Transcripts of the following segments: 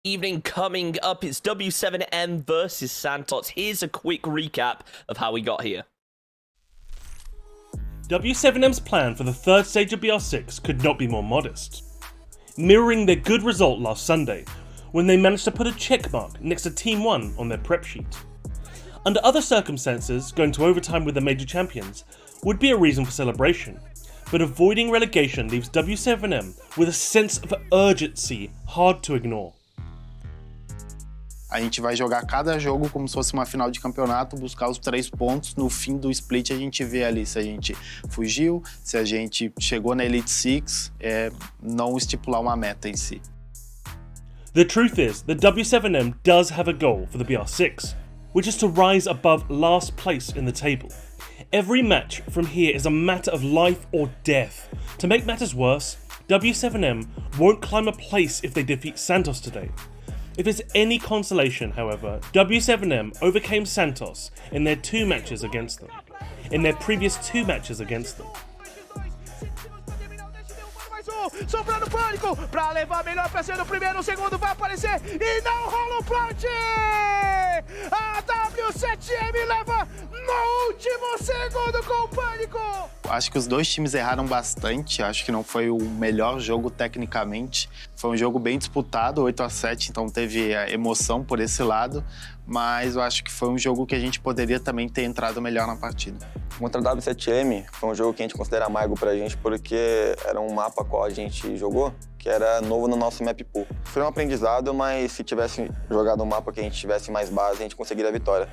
Evening coming up, it's W7M versus Santos. Here's a quick recap of how we got here. W7M's plan for the third stage of BR6 could not be more modest, mirroring their good result last Sunday, when they managed to put a checkmark next to Team 1 on their prep sheet. Under other circumstances, going to overtime with the major champions would be a reason for celebration, but avoiding relegation leaves W7M with a sense of urgency hard to ignore. A gente vai jogar cada jogo como se fosse uma final de campeonato, buscar os 3 pontos. No fim do split a gente vê ali se a gente fugiu, se a gente chegou na Elite Six, não estipular uma meta em si. The truth is that W7M does have a goal for the BR6, which is to rise above last place in the table. Every match from here is a matter of life or death. To make matters worse, W7M won't climb a place if they defeat Santos today. If it's any consolation, however, W7M overcame Santos in their 2 matches against them. In their previous 2 matches against them. Sobrando pânico, pra levar melhor pra ser no primeiro, no segundo vai aparecer e não rola o plant! A W7M leva no último segundo com o pânico! Acho que os 2 times erraram bastante, acho que não foi o melhor jogo tecnicamente. Foi um jogo bem disputado, 8-7, então teve emoção por esse lado, mas eu acho que foi um jogo que a gente poderia também ter entrado melhor na partida. Contra a W7M, foi um jogo que a gente considera amargo pra gente, porque era um mapa qual a gente jogou, que era novo no nosso map pool. Foi um aprendizado, mas se tivesse jogado um mapa que a gente tivesse mais base, a gente conseguiria a vitória.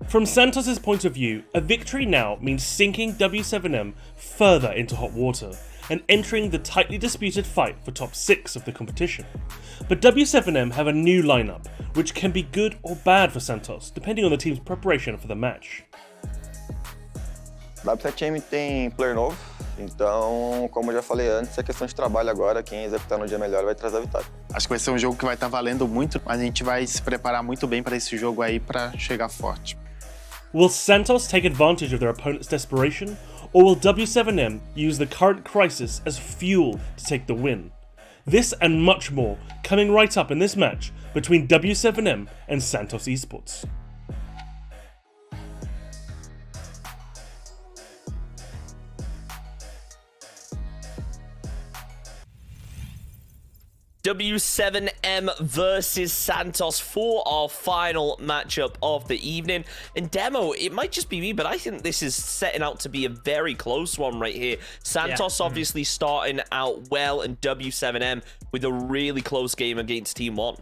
From Santos' point of view, a victory now means sinking W7M further into hot water and entering the tightly disputed fight for top 6 of the competition. But W7M have a new lineup, which can be good or bad for Santos, depending on the team's preparation for the match. A W7M tem player novo, então, como eu já falei antes, é questão de trabalho agora, quem executar no dia melhor vai trazer a vitória. Acho que vai ser um jogo que vai estar valendo muito, mas a gente vai se preparar muito bem para esse jogo aí, para chegar forte. Will Santos take advantage of their opponent's desperation, or will W7M use the current crisis as fuel to take the win? This and much more coming right up in this match between W7M and Santos Esports. W7M versus Santos for our final matchup of the evening. And Demo, it might just be me, but I think this is setting out to be a very close one right here. Santos obviously starting out well, and W7M with a really close game against Team 1.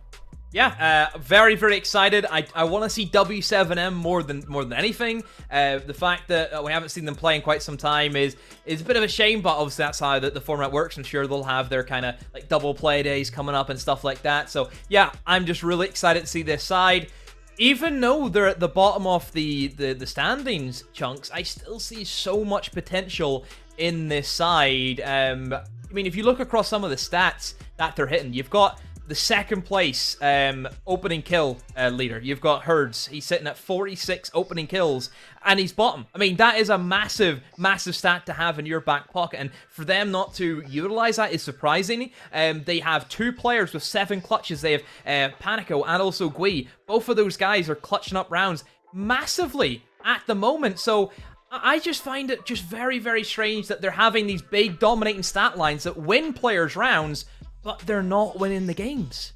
Yeah, very, very excited. I want to see W7M more than anything. The fact that we haven't seen them play in quite some time is a bit of a shame, but obviously that's how the format works. I'm sure they'll have their kind of like double play days coming up and stuff like that. So yeah, I'm just really excited to see this side. Even though they're at the bottom of the standings, Chunks, I still see so much potential in this side. I mean, if you look across some of the stats that they're hitting, you've got the second place opening kill leader. You've got Herds. He's sitting at 46 opening kills, and he's bottom. I mean, that is a massive, massive stat to have in your back pocket, and for them not to utilize that is surprising. They have 2 players with 7 clutches. They have Panico and also Gui. Both of those guys are clutching up rounds massively at the moment, so I just find it just very, very strange that they're having these big dominating stat lines that win players rounds, but they're not winning the games.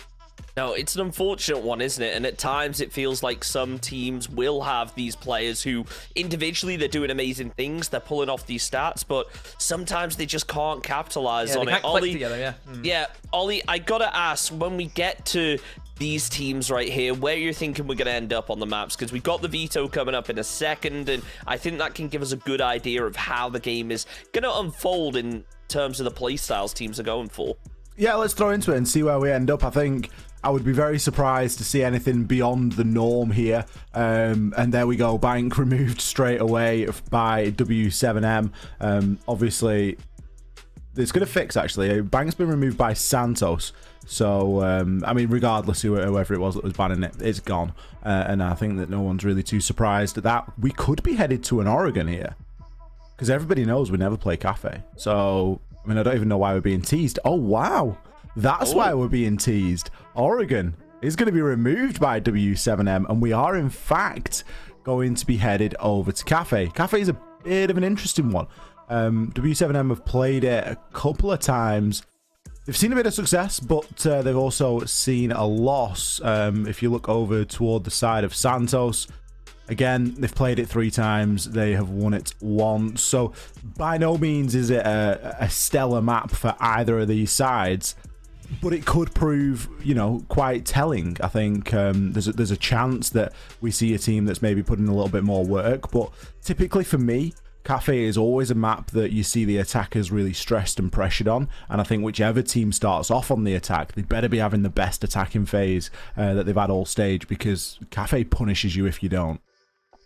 No, it's an unfortunate one, isn't it? And at times it feels like some teams will have these players who individually they're doing amazing things, they're pulling off these stats, but sometimes they just can't capitalize on they it. can't click together, Yeah, Ollie, I gotta ask, when we get to these teams right here, where you're thinking we're going to end up on the maps, because we've got the veto coming up in a second, and I think that can give us a good idea of how the game is going to unfold in terms of the playstyles teams are going for. Yeah, let's throw into it and see where we end up. I think I would be very surprised to see anything beyond the norm here. And there we go, Bank removed straight away by W7M. Obviously, it's going to fix, actually. Bank's been removed by Santos. So, I mean, regardless of whoever it was that was banning it, it's gone. And I think that no one's really too surprised at that. We could be headed to an Oregon here, because everybody knows we never play Kafe. So, I mean, I don't even know why we're being teased. Oh, wow. That's why we're being teased. Oregon. is going to be removed by W7M, and we are in fact going to be headed over to Kafe. Kafe is a bit of an interesting one. W7M have played it a couple of times. They've seen a bit of success, but they've also seen a loss. If you look over toward the side of Santos, again, they've played it 3 times. They have won it once. So by no means is it a stellar map for either of these sides. But it could prove, you know, quite telling. I think there's a chance that we see a team that's maybe putting a little bit more work. But typically for me, Kafe is always a map that you see the attackers really stressed and pressured on. And I think whichever team starts off on the attack, they better be having the best attacking phase that they've had all stage, because Kafe punishes you if you don't.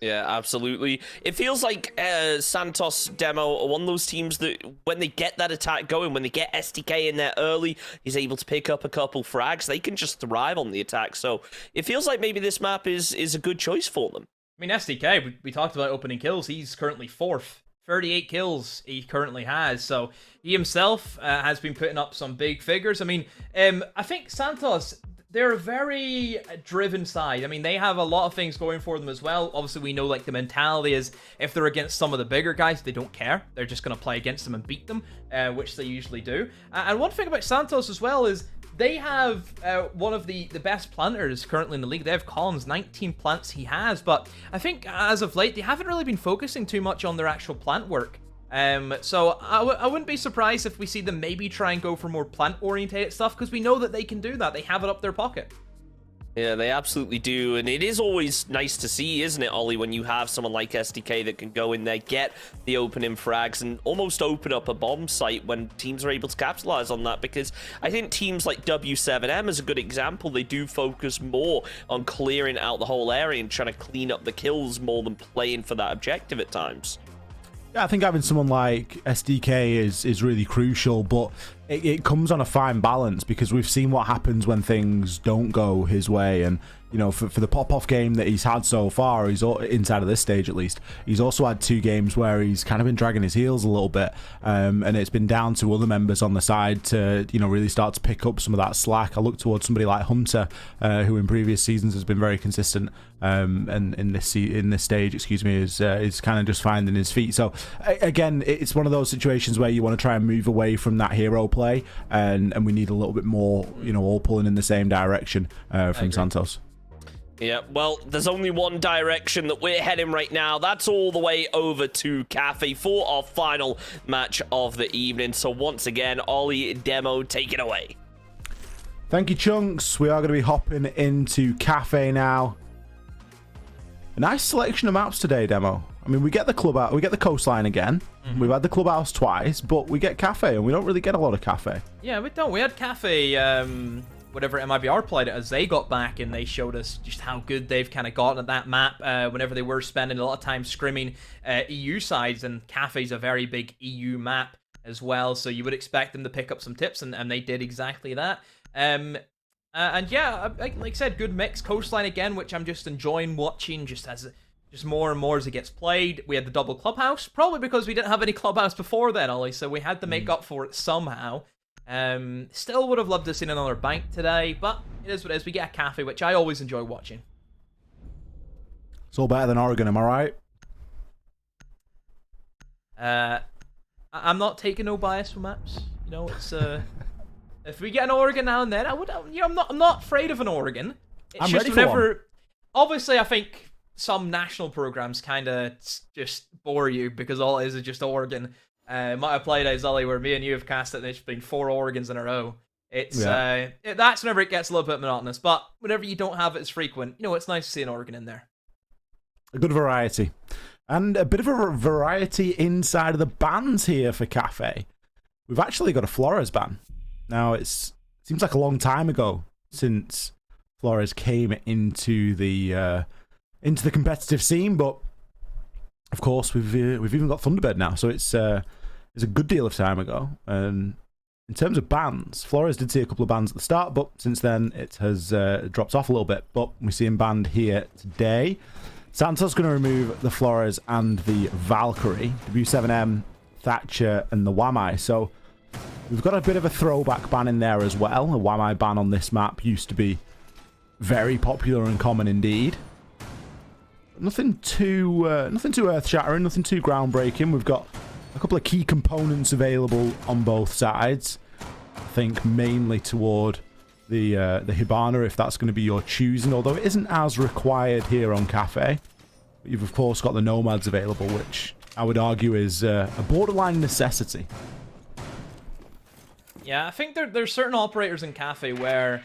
Yeah, absolutely. It feels like Santos Demo are one of those teams that when they get that attack going, when they get SDK in there early, he's able to pick up a couple frags, they can just thrive on the attack. So it feels like maybe this map is a good choice for them. I mean, SDK, we talked about opening kills. He's currently 4th. 38 kills he currently has. So he himself has been putting up some big figures. I mean, I think Santos, they're a very driven side. I mean, they have a lot of things going for them as well. Obviously, we know like the mentality is if they're against some of the bigger guys, they don't care. They're just going to play against them and beat them, which they usually do. And one thing about Santos as well is they have one of the best planters currently in the league. They have Collins, 19 plants he has. But I think as of late, they haven't really been focusing too much on their actual plant work. So I wouldn't be surprised if we see them maybe try and go for more plant-orientated stuff, because we know that they can do that. They have it up their pocket. Yeah, they absolutely do, and it is always nice to see, isn't it, Ollie, when you have someone like SDK that can go in there, get the opening frags, and almost open up a bomb site when teams are able to capitalize on that, because I think teams like W7M is a good example. They do focus more on clearing out the whole area and trying to clean up the kills more than playing for that objective at times. Yeah, I think having someone like SDK is really crucial, but it comes on a fine balance, because we've seen what happens when things don't go his way. And, you know, for the pop-off game that he's had so far, he's inside of this stage at least, he's also had 2 games where he's kind of been dragging his heels a little bit. And it's been down to other members on the side to, you know, really start to pick up some of that slack. I look towards somebody like Hunter, who in previous seasons has been very consistent, and in this stage, excuse me, is kind of just finding his feet. So again, it's one of those situations where you want to try and move away from that hero play, and we need a little bit more, you know, all pulling in the same direction from Santos. Yeah, well, there's only one direction that we're heading right now. That's all the way over to Kafe for our final match of the evening. So once again, Ollie, Demo, take it away. Thank you, Chunks. We are going to be hopping into Kafe now. A nice selection of maps today, Demo. I mean, we get the clubhouse, we get the coastline again. We've had the clubhouse twice, but we get Kafe, and we don't really get a lot of Kafe. Yeah, we don't. We had Kafe, whatever MIBR played it as they got back, and they showed us just how good they've kind of gotten at that map whenever they were spending a lot of time scrimming EU sides, and Kafe's a very big EU map as well, so you would expect them to pick up some tips, and they did exactly that. And yeah, like I said, good mix. Coastline again, which I'm just enjoying watching just more and more as it gets played. We had the double clubhouse, probably because we didn't have any clubhouse before then, Ollie, so we had to make up for it somehow. Still would have loved to have seen another bank today, but it is what it is. We get a Kafe, which I always enjoy watching. It's all better than Oregon, am I right? I'm not taking no bias for maps. You know, it's if we get an Oregon now and then, I'm not afraid of an Oregon. It's I'm just ready for one. Obviously, I think some national programs kind of just bore you, because all it is just Oregon. Might have played as Ollie, where me and you have cast it, and it's been 4 Oregons in a row. It's that's whenever it gets a little bit monotonous, but whenever you don't have it as frequent, you know, it's nice to see an Oregon in there. A good variety. And a bit of a variety inside of the bans here for Kafe. We've actually got a Flores ban. Now, it seems like a long time ago since Flores came into the competitive scene, but of course we've even got Thunderbird now, so it's a good deal of time ago. And in terms of bans, Flores did see a couple of bans at the start, but since then it has dropped off a little bit. But we see him banned here today. Santos going to remove the Flores and the Valkyrie, W7M, Thatcher, and the Wamai. So we've got a bit of a throwback ban in there as well. A Wamai ban on this map used to be very popular and common indeed. Nothing too earth-shattering, nothing too groundbreaking. We've got a couple of key components available on both sides. I think mainly toward the Hibana, if that's going to be your choosing, although it isn't as required here on Kafe. But you've, of course, got the Nomads available, which I would argue is a borderline necessity. Yeah, I think there's certain operators in Kafe where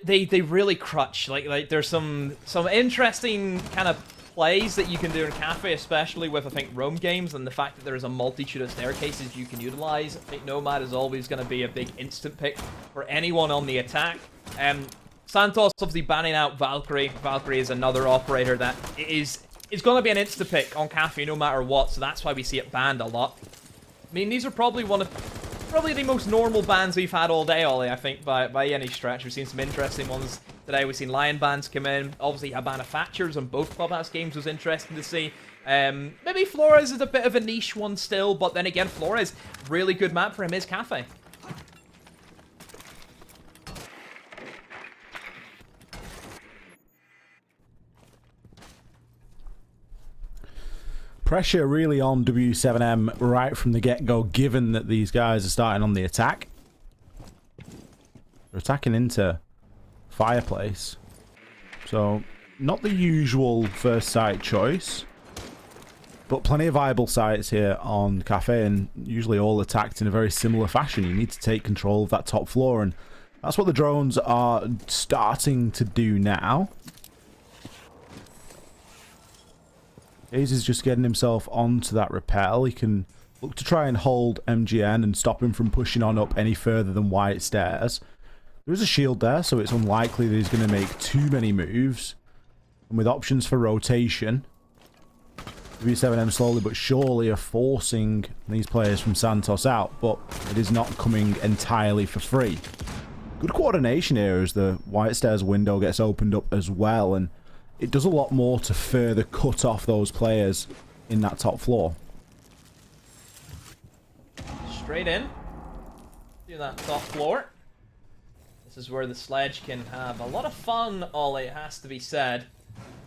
they really crutch. Like there's some interesting kind of plays that you can do in Kafe, especially with, I think, roam games, and the fact that there's a multitude of staircases you can utilize. I think Nomad is always going to be a big instant pick for anyone on the attack. Santos obviously banning out Valkyrie. Valkyrie is another operator that is going to be an instant pick on Kafe no matter what, so that's why we see it banned a lot. I mean, these are probably the most normal bans we've had all day, Ollie, I think, by any stretch. We've seen some interesting ones today. We've seen Lion bans come in. Obviously, Hibana Thatchers on both Clubhouse games was interesting to see. Maybe Flores is a bit of a niche one still, but then again, Flores, really good map for him is Kafe. Pressure really on W7M right from the get-go, given that these guys are starting on the attack. They're attacking into Fireplace. So, not the usual first site choice. But plenty of viable sites here on Kafe, and usually all attacked in a very similar fashion. You need to take control of that top floor, and that's what the drones are starting to do now. Hayes is just getting himself onto that rappel. He can look to try and hold MGN and stop him from pushing on up any further than White Stairs. There is a shield there, so it's unlikely that he's going to make too many moves. And with options for rotation, W7M slowly but surely are forcing these players from Santos out, but it is not coming entirely for free. Good coordination here as the White Stairs window gets opened up as well, and it does a lot more to further cut off those players in that top floor. Straight in to that top floor. This is where the sledge can have a lot of fun, Ollie, it has to be said.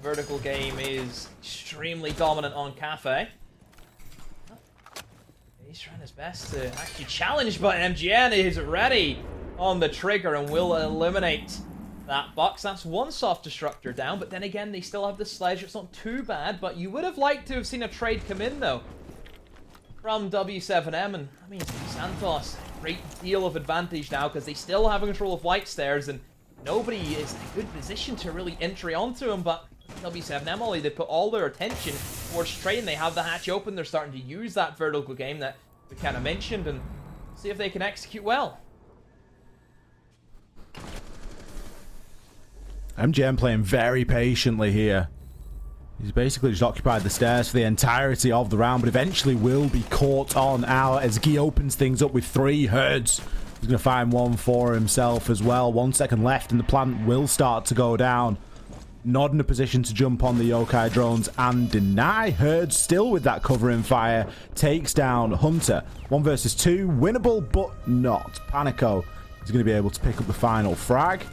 Vertical game is extremely dominant on Kafe. He's trying his best to actually challenge, but MGN is ready on the trigger and will eliminate that box. That's one soft destructor down, but then again, they still have the sledge. It's not too bad, but you would have liked to have seen a trade come in, though, from W7M, and that means Santos, a great deal of advantage now, because they still have control of White Stairs, and nobody is in a good position to really entry onto them, but W7M, Ollie, they put all their attention towards trade, and they have the hatch open. They're starting to use that vertical game that we kind of mentioned, and see if they can execute well. MGM playing very patiently here. He's basically just occupied the stairs for the entirety of the round, but eventually will be caught on out as Guy opens things up with 3 herds. He's going to find one for himself as well. 1 second left and the plant will start to go down. Not in a position to jump on the Yokai drones and deny. Herd still with that covering fire. Takes down Hunter. 1 versus 2. Winnable, but not. Panico is going to be able to pick up the final frag.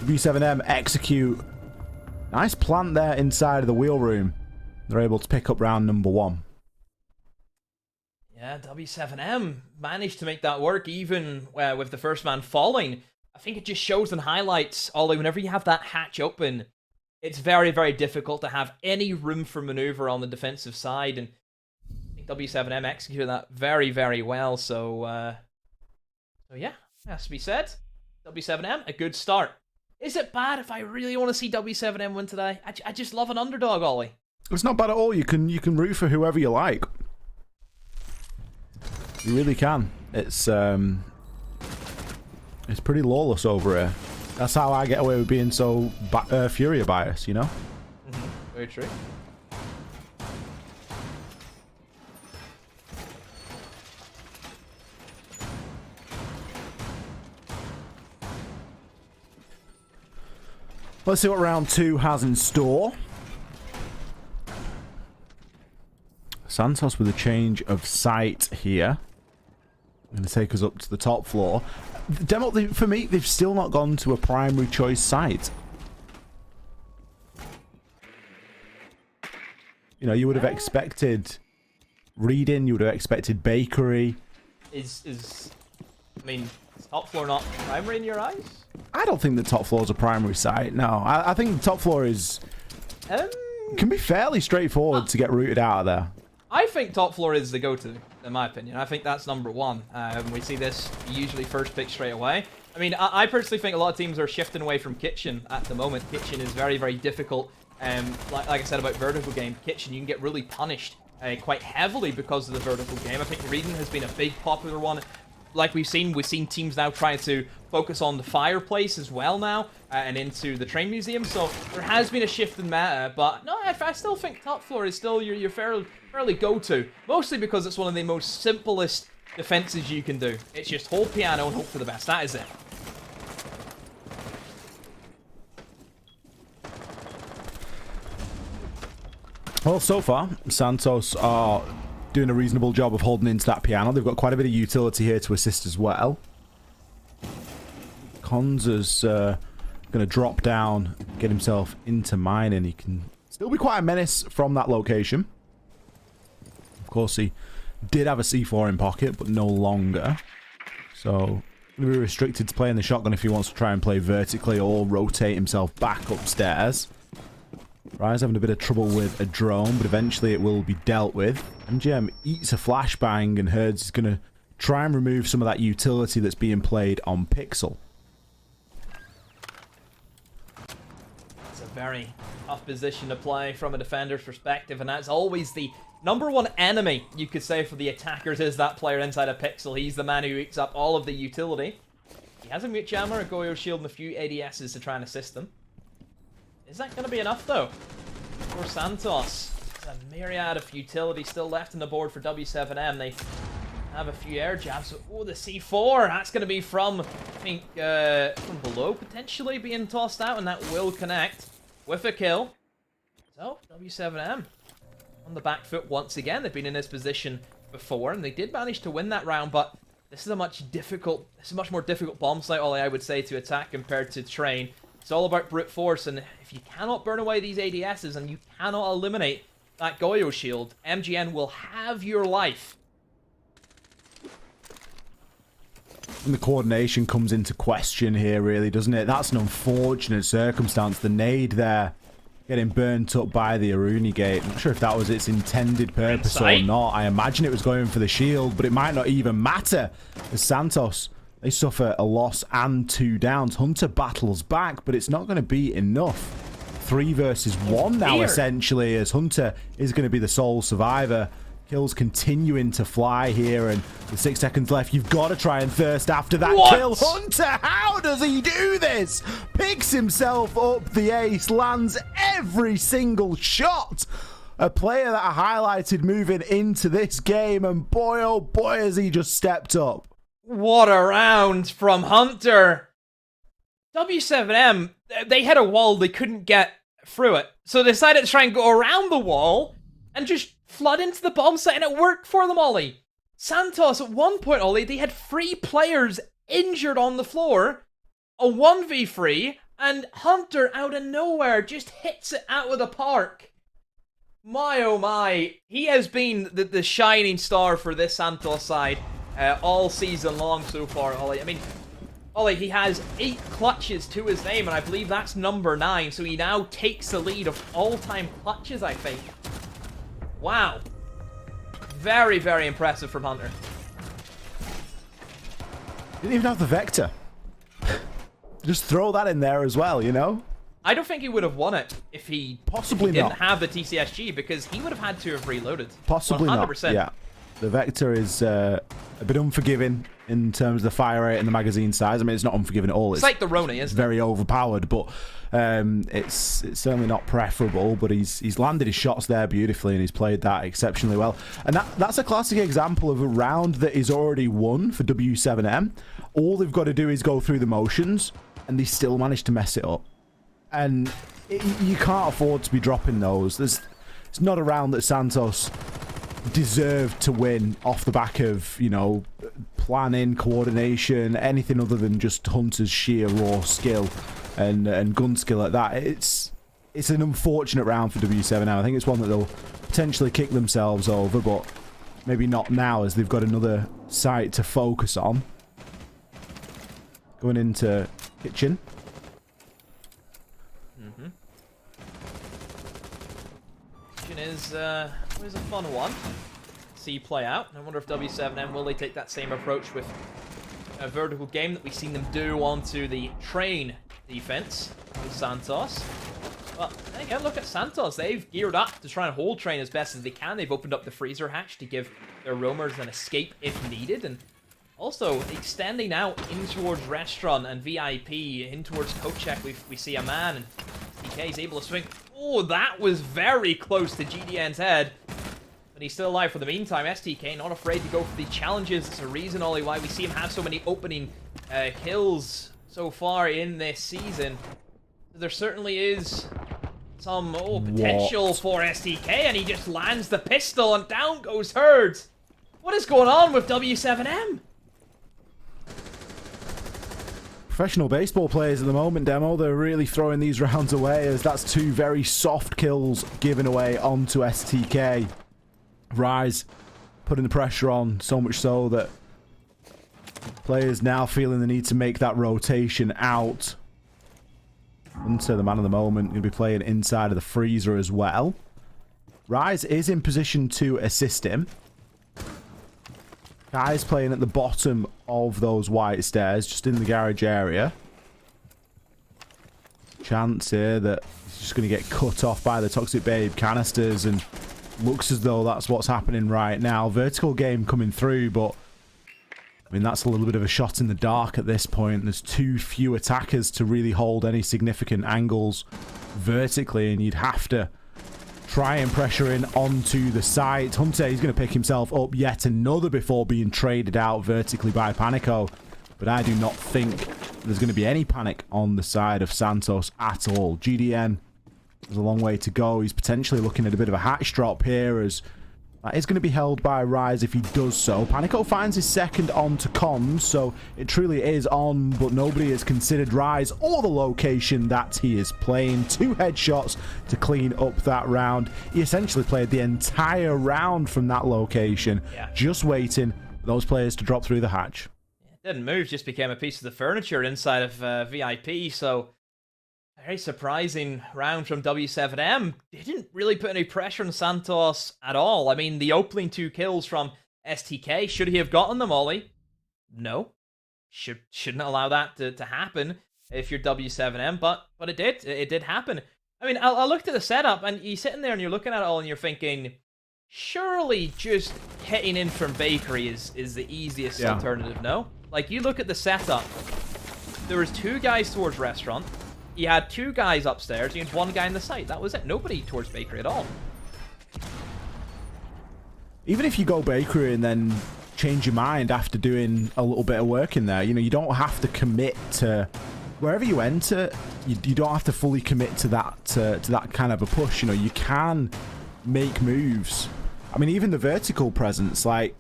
W7M execute. Nice plant there inside of the wheel room. They're able to pick up round number 1. Yeah, W7M managed to make that work even with the first man falling. I think it just shows and highlights, Ollie, whenever you have that hatch open, it's very, very difficult to have any room for maneuver on the defensive side, and I think W7M executed that very, very well, so yeah, has to be said. W7M, a good start. Is it bad if I really want to see W7M win today? I just love an underdog, Ollie. It's not bad at all. You can root for whoever you like. You really can. It's pretty lawless over here. That's how I get away with being so Furia biased, you know? Mm-hmm. Very true. Let's see what round 2 has in store. Santos with a change of site here. Going to take us up to the top floor. Demo, for me, they've still not gone to a primary choice site. You know, you would have expected Reading, you would have expected Bakery. Is top floor not primary in your eyes? I don't think the top floor is a primary site. No, I think the top floor is can be fairly straightforward to get rooted out of there. I think top floor is the go-to, in my opinion. I think that's number one. We see this usually first pick straight away. I mean, I personally think a lot of teams are shifting away from Kitchen at the moment. Kitchen is very, very difficult. Like I said about vertical game, Kitchen, you can get really punished quite heavily because of the vertical game. I think Reading has been a big popular one. Like we've seen teams now trying to focus on the fireplace as well now, and into the train museum. So there has been a shift in meta, but no, I still think top floor is still your fairly go-to. Mostly because it's one of the most simplest defenses you can do. It's just hold piano and hope for the best. That is it. Well, so far, Santos are doing a reasonable job of holding into that piano. They've got quite a bit of utility here to assist as well. Konza's going to drop down, get himself into mining. He can still be quite a menace from that location. Of course, he did have a C4 in pocket, but no longer. So, going to be restricted to playing the shotgun if he wants to try and play vertically or rotate himself back upstairs. Rise having a bit of trouble with a drone, but eventually it will be dealt with. MGM eats a flashbang, and Herds is going to try and remove some of that utility that's being played on Pixel. It's a very tough position to play from a defender's perspective, and that's always the number one enemy, you could say, for the attackers, is that player inside a Pixel. He's the man who eats up all of the utility. He has a mute jammer, a Goyo shield, and a few ADSs to try and assist them. Is that going to be enough, though, for Santos? There's a myriad of utility still left on the board for W7M. They have a few air jabs. Oh, the C4. That's going to be from, I think, from below, potentially being tossed out, and that will connect with a kill. So, W7M on the back foot once again. They've been in this position before, and they did manage to win that round, but this is a much more difficult bomb site, Ollie, I would say, to attack compared to Train. It's all about brute force, and if you cannot burn away these ADSs and you cannot eliminate that Goyo shield, MGN will have your life. And the coordination comes into question here, really, doesn't it? That's an unfortunate circumstance. The nade there getting burnt up by the Aruni gate. I'm not sure if that was its intended purpose or not. I imagine it was going for the shield, but it might not even matter, as Santos, they suffer a loss and 2 downs. Hunter battles back, but it's not going to be enough. 3 versus 1 now, essentially, as Hunter is going to be the sole survivor. Kills continuing to fly here, and with 6 seconds left, you've got to try and thirst after that kill. Hunter, how does he do this? Picks himself up the ace, lands every single shot. A player that I highlighted moving into this game, and boy, oh boy, has he just stepped up. What a round from Hunter. W7M, they had a wall, they couldn't get through it. So they decided to try and go around the wall and just flood into the bomb site, and it worked for them, Ollie. Santos, at one point, Ollie, they had 3 players injured on the floor, a 1v3, and Hunter, out of nowhere, just hits it out of the park. My oh my, he has been the shining star for this Santos side. All season long so far, Ollie. I mean, Ollie, he has 8 clutches to his name, and I believe that's number 9, so he now takes the lead of all-time clutches, I think. Wow. Very, very impressive from Hunter. Didn't even have the Vector. Just throw that in there as well, you know? I don't think he would have won it if he didn't have the TCSG, because he would have had to have reloaded. Possibly 100%. Not, yeah. The Vector is a bit unforgiving in terms of the fire rate and the magazine size. I mean, it's not unforgiving at all. It's like the Rona, isn't it? It's very overpowered, but it's certainly not preferable. But he's landed his shots there beautifully, and he's played that exceptionally well. And that's a classic example of a round that is already won for W7M. All they've got to do is go through the motions, and they still manage to mess it up. And you can't afford to be dropping those. It's not a round that Santos deserved to win off the back of, you know, planning, coordination, anything other than just Hunter's sheer raw skill and gun skill at that. It's an unfortunate round for W7M. I think it's one that they'll potentially kick themselves over, but maybe not now as they've got another site to focus on. Going into kitchen. Kitchen is always a fun one. See play out. I wonder if W7M will they take that same approach with a vertical game that we've seen them do onto the train defense with Santos. But again, look at Santos. They've geared up to try and hold train as best as they can. They've opened up the freezer hatch to give their roamers an escape if needed, and also extending out in towards restaurant and VIP, in towards coat check. We see a man, and DK is able to swing. Oh, that was very close to GDN's head. But he's still alive for the meantime. STK not afraid to go for the challenges. It's a reason, Ollie, why we see him have so many opening kills so far in this season. There certainly is some potential for STK, and he just lands the pistol, and down goes Hurd. What is going on with W7M? Professional baseball players at the moment, Demo. They're really throwing these rounds away, as that's two very soft kills given away onto STK. Rise putting the pressure on, so much so that players now feeling the need to make that rotation out. Hunter, the man of the moment, going to be playing inside of the freezer as well. Rise is in position to assist him. Guy's playing at the bottom of those white stairs, just in the garage area. Chance here that he's just going to get cut off by the Toxic Babe canisters, and looks as though that's what's happening right now. Vertical game coming through, but I mean, that's a little bit of a shot in the dark at this point. There's too few attackers to really hold any significant angles vertically, and you'd have to try and pressure in onto the site. Hunter, he's going to pick himself up yet another before being traded out vertically by Panico. But I do not think there's going to be any panic on the side of Santos at all. GDN has a long way to go. He's potentially looking at a bit of a hatch drop here, as that is going to be held by Rise if he does so. Panico finds his second onto comms, so it truly is on, but nobody has considered Rise or the location that he is playing. 2 headshots to clean up that round. He essentially played the entire round from that location, just waiting for those players to drop through the hatch. Didn't move, just became a piece of the furniture inside of VIP, so very surprising round from W7M. Didn't really put any pressure on Santos at all. I mean, the opening 2 kills from STK, should he have gotten them, Ollie? No. Shouldn't allow that to happen if you're W7M, but it did. It did happen. I mean, I looked at the setup, and you're sitting there and you're looking at it all and you're thinking, surely just hitting in from Bakery is the easiest alternative, no? Like, you look at the setup. There was 2 guys towards restaurant. He had 2 guys upstairs. He had 1 guy in the site. That was it. Nobody towards Bakery at all. Even if you go Bakery and then change your mind after doing a little bit of work in there, you know, you don't have to commit to wherever you enter. You don't have to fully commit to that kind of a push. You know, you can make moves. I mean, even the vertical presence, like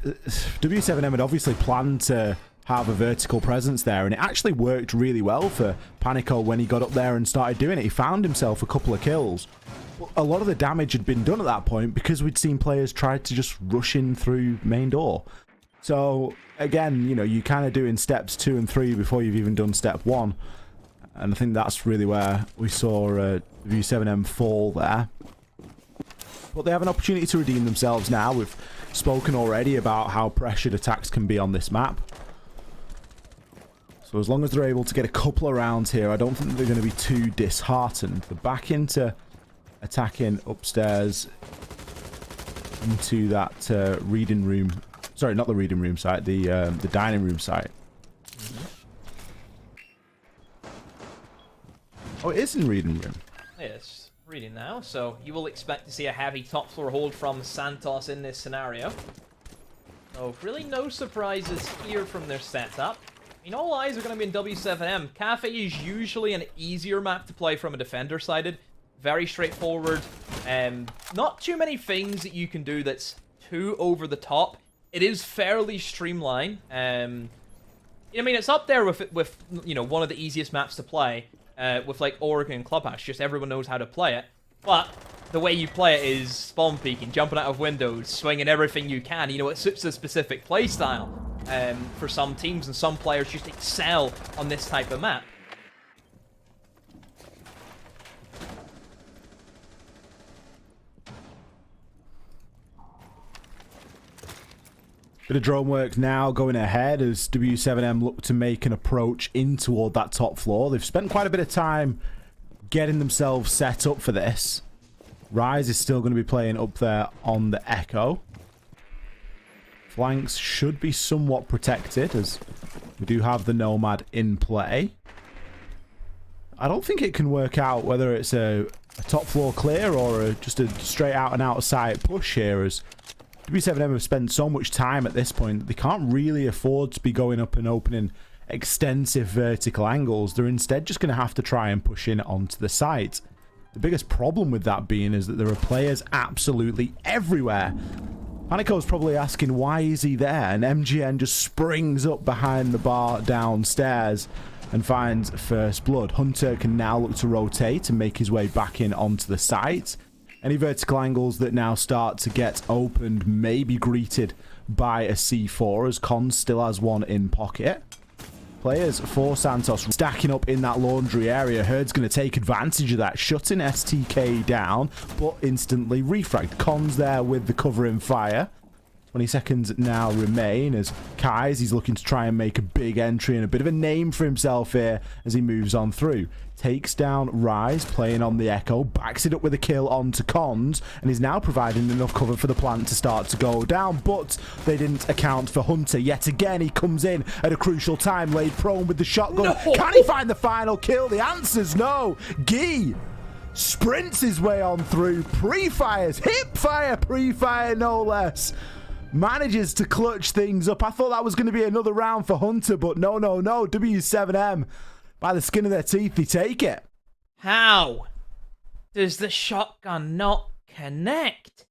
W7M had obviously planned to have a vertical presence there, and it actually worked really well for Panico when he got up there and started doing it. He found himself a couple of kills. A lot of the damage had been done at that point because we'd seen players try to just rush in through main door. So again, you know, you kind of do in steps 2 and 3 before you've even done step 1, and I think that's really where we saw W7M fall there. But they have an opportunity to redeem themselves now. We've spoken already about how pressured attacks can be on this map. So as long as they're able to get a couple of rounds here, I don't think they're going to be too disheartened. They're back into attacking upstairs into that reading room. Sorry, not the reading room site, the dining room site. Oh, it is in reading room. Yes, reading now. So you will expect to see a heavy top floor hold from Santos in this scenario. So really no surprises here from their setup. I mean, all eyes are going to be in W7M. Kafe is usually an easier map to play from a defender-sided. Very straightforward. Not too many things that you can do that's too over the top. It is fairly streamlined. I mean, it's up there with you know, one of the easiest maps to play, with like Oregon and Clubhouse. Just everyone knows how to play it. But the way you play it is spawn peeking, jumping out of windows, swinging everything you can. You know, it suits a specific play style for some teams, and some players just excel on this type of map. Bit of drone work now going ahead as W7M look to make an approach in toward that top floor. They've spent quite a bit of time getting themselves set up for this. Rise is still going to be playing up there on the Echo. Flanks should be somewhat protected as we do have the Nomad in play. I don't think it can work out whether it's a top floor clear or just a straight out and out of sight push here, as W7M have spent so much time at this point that they can't really afford to be going up and opening extensive vertical angles. They're instead just going to have to try and push in onto the site. The biggest problem with that being is that there are players absolutely everywhere. Panico's probably asking why is he there, and MGN just springs up behind the bar downstairs and finds first blood. Hunter can now look to rotate and make his way back in onto the site. Any vertical angles that now start to get opened may be greeted by a C4, as Cons still has one in pocket. Players for Santos stacking up in that laundry area. Herd's going to take advantage of that, shutting STK down, but instantly refragged. Cons there with the covering fire. 20 seconds now remain as Kai's, he's looking to try and make a big entry and a bit of a name for himself here as he moves on through. Takes down Rise, playing on the Echo, backs it up with a kill onto Cons, and is now providing enough cover for the plant to start to go down, but they didn't account for Hunter. Yet again, he comes in at a crucial time, laid prone with the shotgun. No. Can he find the final kill? The answer's no. Guy sprints his way on through, pre-fires, hip-fire, pre-fire no less. Manages to clutch things up. I thought that was going to be another round for Hunter, but no. W7M, by the skin of their teeth, they take it. How does the shotgun not connect?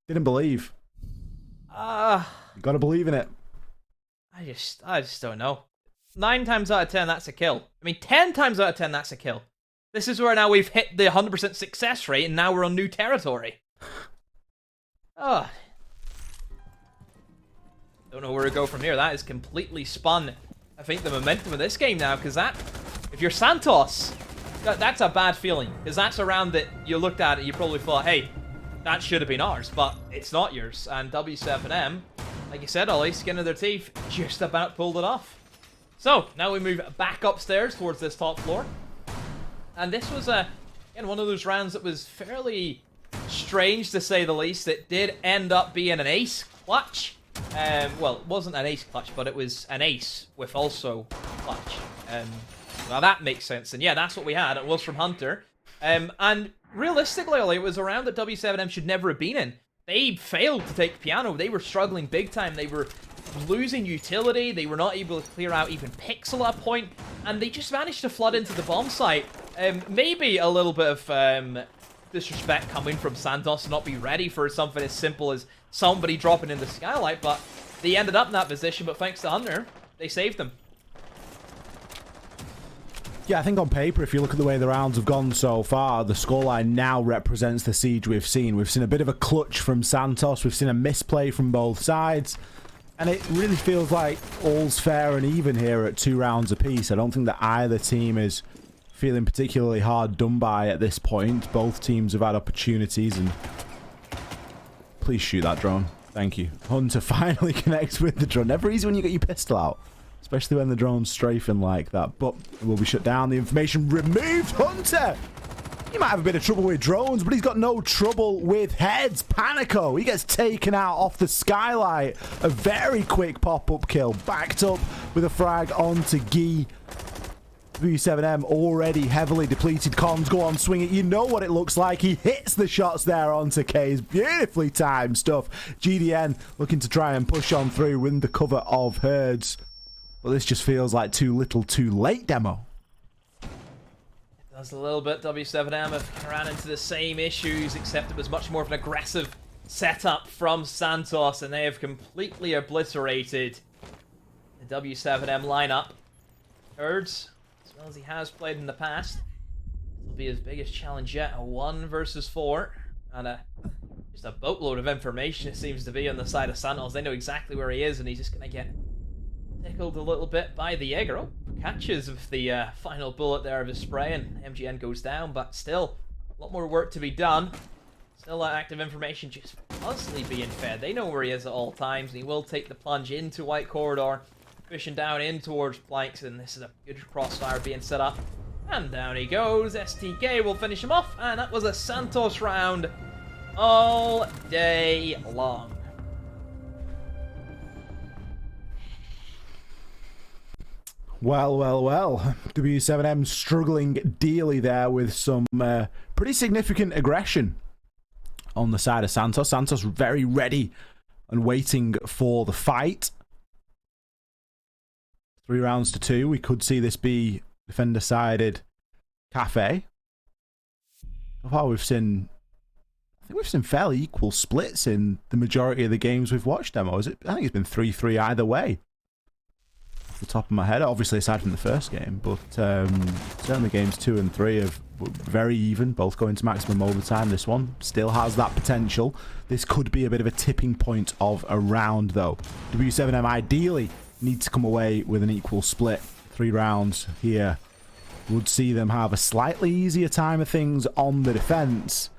Didn't believe. You gotta believe in it. I just don't know. 9 times out of 10, that's a kill. I mean, 10 times out of 10, that's a kill. This is where now we've hit the 100% success rate, and now we're on new territory. Oh. Don't know where to go from here. That is completely spun, I think, the momentum of this game now, because that, if you're Santos, that's a bad feeling, because that's a round that you looked at and you probably thought, hey, that should have been ours, but it's not yours. And W7M, like you said, Ollie, skin of their teeth, just about pulled it off. So, now we move back upstairs towards this top floor. And this was, again, one of those rounds that was fairly strange, to say the least. It did end up being an ace clutch. Well, it wasn't an ace clutch, but it was an ace with also clutch. Now that makes sense. And yeah, that's what we had. It was from Hunter. And realistically, Ollie, it was a round that W7M should never have been in. They failed to take Piano. They were struggling big time. They were losing utility. They were not able to clear out even Pixel at a point. And they just managed to flood into the bomb site. Maybe a little bit of disrespect coming from Santos to not be ready for something as simple as somebody dropping in the skylight, but they ended up in that position, but thanks to Hunter, they saved them. Yeah, I think on paper, if you look at the way the rounds have gone so far, the scoreline now represents the siege we've seen. We've seen a bit of a clutch from Santos, we've seen a misplay from both sides, and it really feels like all's fair and even here at 2 rounds apiece. I don't think that either team is feeling particularly hard done by at this point. Both teams have had opportunities, and please shoot that drone. Thank you. Hunter finally connects with the drone. Never easy when you get your pistol out, especially when the drone's strafing like that. But it will be shut down. The information removed. Hunter! He might have a bit of trouble with drones, but he's got no trouble with heads. Panico, he gets taken out off the skylight. A very quick pop-up kill. Backed up with a frag onto Guy. W7M already heavily depleted. Cons go on, swing it. You know what it looks like. He hits the shots there onto K's. Beautifully timed stuff. GDN looking to try and push on through with the cover of Herds. Well, this just feels like too little too late demo. It does a little bit. W7M have ran into the same issues, except it was much more of an aggressive setup from Santos, and they have completely obliterated the W7M lineup. Herds, as well as he has played in the past, will be his biggest challenge yet. A 1 versus 4, and just a boatload of information it seems to be on the side of Santos. They know exactly where he is, and he's just going to get tickled a little bit by the Jaeger. Oh, catches with the final bullet there of his spray, and MGN goes down, but still a lot more work to be done. Still active information just constantly being fed. They know where he is at all times, and he will take the plunge into White Corridor, pushing down in towards Planks, and this is a good crossfire being set up. And down he goes. STK will finish him off, and that was a Santos round all day long. Well, well, well. W7M struggling dearly there with some pretty significant aggression on the side of Santos. Santos very ready and waiting for the fight. 3 rounds to 2. We could see this be defender-sided Kafe. So far we've seen, I think we've seen fairly equal splits in the majority of the games we've watched, Demo. I think it's been 3-3 either way. Off the top of my head, obviously aside from the first game, but certainly games 2 and 3 have very even, both going to maximum overtime. This one still has that potential. This could be a bit of a tipping point of a round, though. W7M ideally need to come away with an equal split. 3 rounds here would see them have a slightly easier time of things on the defense.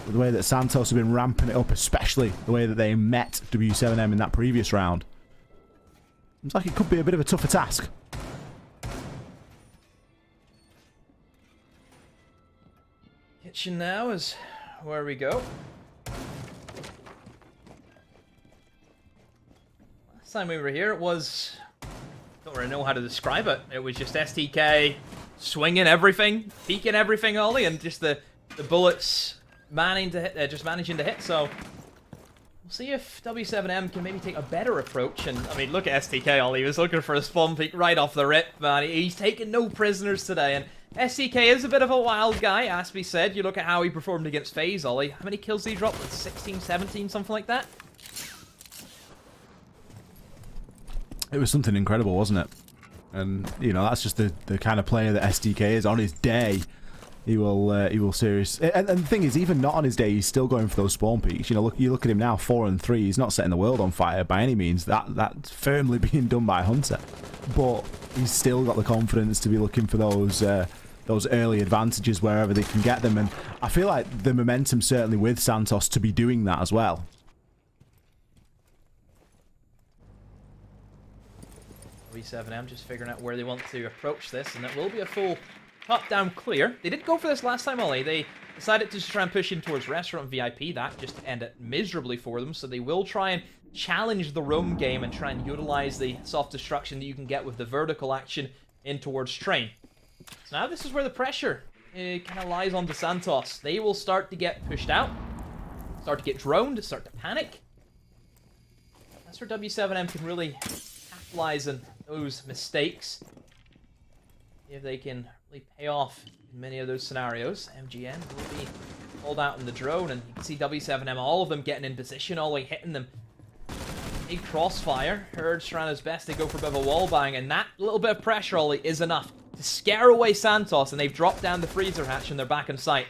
With the way that Santos have been ramping it up, especially the way that they met W7M in that previous round. Seems like it could be a bit of a tougher task. Kitchen now is where we go. Last time we were here, it was... don't really know how to describe it. It was just STK swinging everything, peeking everything, Ollie, and just the bullets managing to hit. So we'll see if W7M can maybe take a better approach. And I mean, look at STK, Ollie. He was looking for a spawn peek right off the rip, man. He's taking no prisoners today, and STK is a bit of a wild guy, as we said. You look at how he performed against FaZe, Ollie. How many kills did he drop? 16, 17, something like that? It was something incredible, wasn't it? And, you know, that's just the kind of player that STK is. On his day, he will serious. And the thing is, even not on his day, he's still going for those spawn peaks. You know, you look at him now, 4 and 3. He's not setting the world on fire by any means. That's firmly being done by Hunter. But he's still got the confidence to be looking for those early advantages wherever they can get them. And I feel like the momentum certainly with Santos to be doing that as well. W7M just figuring out where they want to approach this, and it will be a full top-down clear. They did go for this last time, Ollie. They decided to try and push in towards Restaurant VIP. That just ended miserably for them, so they will try and challenge the roam game and try and utilize the soft destruction that you can get with the vertical action in towards Train. So now this is where the pressure kind of lies on the Santos. They will start to get pushed out, start to get droned, start to panic. That's where W7M can really capitalize on those mistakes. If they can really pay off in many of those scenarios. MGN will be pulled out in the drone, and you can see W7M, all of them getting in position, all the way hitting them. Big crossfire. Herd's trying his best to go for a bit of a wall bang, and that little bit of pressure, Ollie, is enough to scare away Santos, and they've dropped down the freezer hatch and they're back in sight.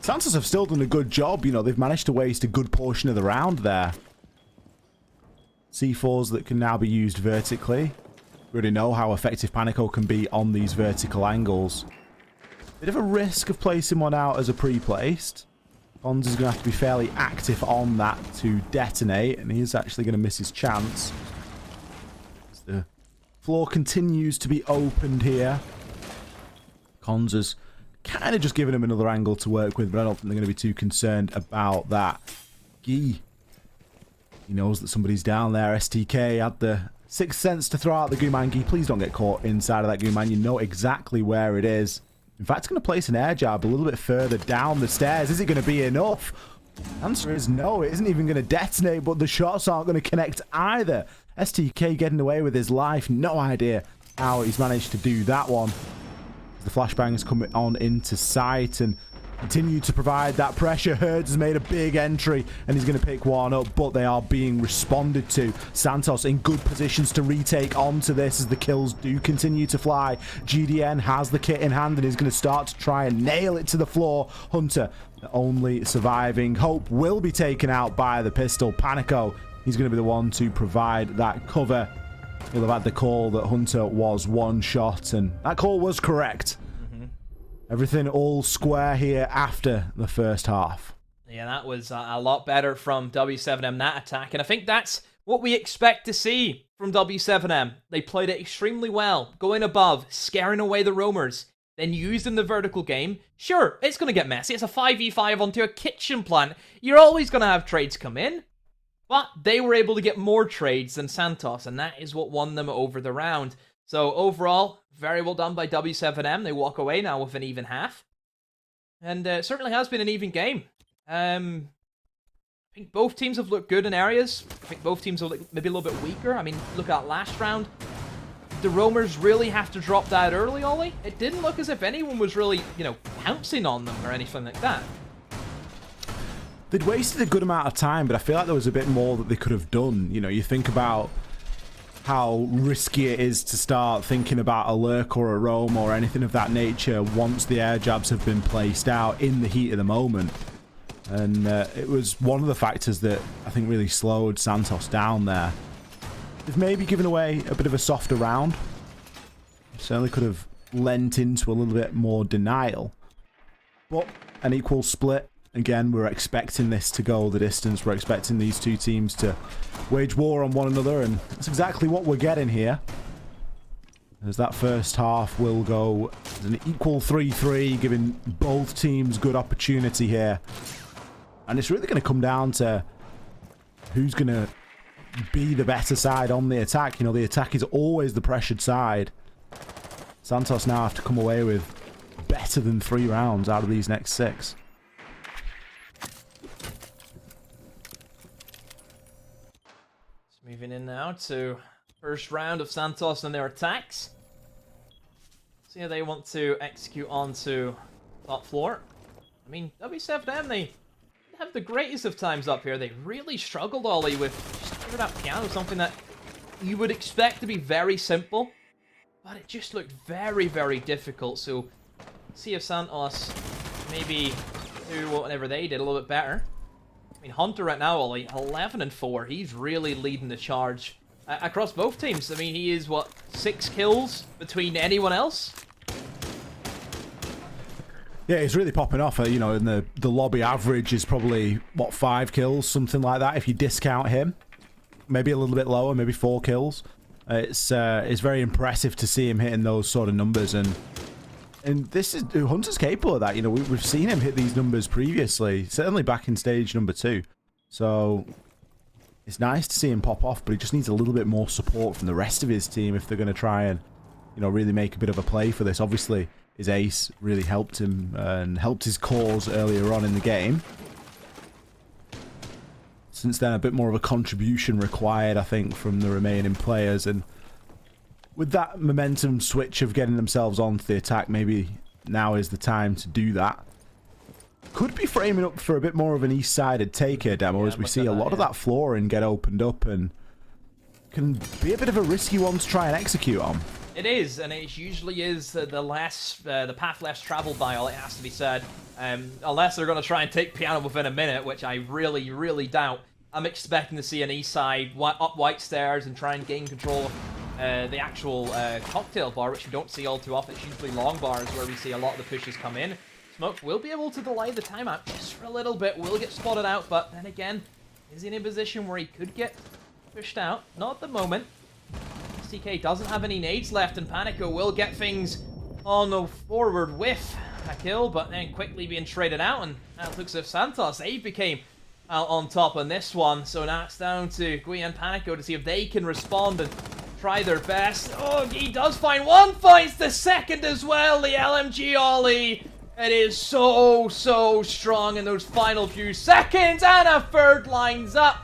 Santos have still done a good job. You know, they've managed to waste a good portion of the round there. C4s that can now be used vertically. We already know how effective Panico can be on these vertical angles. Bit of a risk of placing one out as a pre-placed. Fonz is going to have to be fairly active on that to detonate, and he is actually going to miss his chance. As the floor continues to be opened here. Cons has kind of just given him another angle to work with, but I don't think they're going to be too concerned about that. Gee. He knows that somebody's down there. STK had the sixth sense to throw out the Gumangi. Please don't get caught inside of that Guman. You know exactly where it is. In fact, it's going to place an air jab a little bit further down the stairs. Is it going to be enough? The answer is no. It isn't even going to detonate, but the shots aren't going to connect either. STK getting away with his life. No idea how he's managed to do that one. The flashbang is coming on into sight, and continue to provide that pressure. Herds has made a big entry and he's going to pick one up, but they are being responded to. Santos in good positions to retake onto this as the kills do continue to fly. GDN has the kit in hand and is going to start to try and nail it to the floor. Hunter, the only surviving hope, will be taken out by the pistol. Panico, he's going to be the one to provide that cover. He'll have had the call that Hunter was one shot, and that call was correct. Everything all square here after the first half. Yeah, that was a lot better from W7M, that attack. And I think that's what we expect to see from W7M. They played it extremely well, going above, scaring away the roamers, then used in the vertical game. Sure, it's going to get messy. It's a 5v5 onto a kitchen plant. You're always going to have trades come in. But they were able to get more trades than Santos, and that is what won them over the round. So overall, very well done by W7M. They walk away now with an even half. And it certainly has been an even game. I think both teams have looked good in areas. I think both teams are maybe a little bit weaker. I mean, look at last round. Did the roamers really have to drop that early, Ollie? It didn't look as if anyone was really, pouncing on them or anything like that. They'd wasted a good amount of time, but I feel like there was a bit more that they could have done. You think about how risky it is to start thinking about a lurk or a roam or anything of that nature once the air jabs have been placed out in the heat of the moment. And it was one of the factors that I think really slowed Santos down there. They've maybe given away a bit of a softer round. Certainly could have lent into a little bit more denial. But an equal split. Again, we're expecting this to go the distance. We're expecting these two teams to wage war on one another, and that's exactly what we're getting here. As that first half will go as an equal 3-3, giving both teams good opportunity here. And it's really going to come down to who's going to be the better side on the attack. The attack is always the pressured side. Santos now have to come away with better than 3 rounds out of these next 6. Moving in now to first round of Santos and their attacks. See how they want to execute onto top floor. I mean, W7M, they have the greatest of times up here. They really struggled, Ollie, with just figuring out piano, something that you would expect to be very simple, but it just looked very, very difficult. So, see if Santos maybe do whatever they did a little bit better. I mean, Hunter right now, Ollie, 11-4. He's really leading the charge across both teams. I mean, he is, 6 kills between anyone else? Yeah, he's really popping off. In the lobby average is probably, 5 kills, something like that, if you discount him. Maybe a little bit lower, maybe 4 kills. It's very impressive to see him hitting those sort of numbers, and this is Hunter's capable of that. We've seen him hit these numbers previously, certainly back in stage number 2. So it's nice to see him pop off, but he just needs a little bit more support from the rest of his team if they're going to try and, really make a bit of a play for this. Obviously, his ace really helped him and helped his cause earlier on in the game. Since then, a bit more of a contribution required, I think, from the remaining players, and with that momentum switch of getting themselves onto the attack, maybe now is the time to do that. Could be framing up for a bit more of an east-sided take here, Demo, as we see a lot of that flooring get opened up, and can be a bit of a risky one to try and execute on. It is, and it usually is the path less traveled by, all it has to be said. Unless they're going to try and take piano within a minute, which I really, really doubt. I'm expecting to see an east side up white stairs and try and gain control of the actual cocktail bar, which we don't see all too often. It's usually long bars where we see a lot of the pushes come in. Smoke will be able to delay the timeout just for a little bit, will get spotted out, but then again, is he in a position where he could get pushed out? Not at the moment. STK doesn't have any nades left, and Panico will get things on the forward with a kill, but then quickly being traded out, and now it looks as if Santos, they became out on top on this one, so now it's down to Gui and Panico to see if they can respond and try their best. Oh, he does find one, finds the second as well, the LMG Ollie. It is so, so strong in those final few seconds, and a third lines up.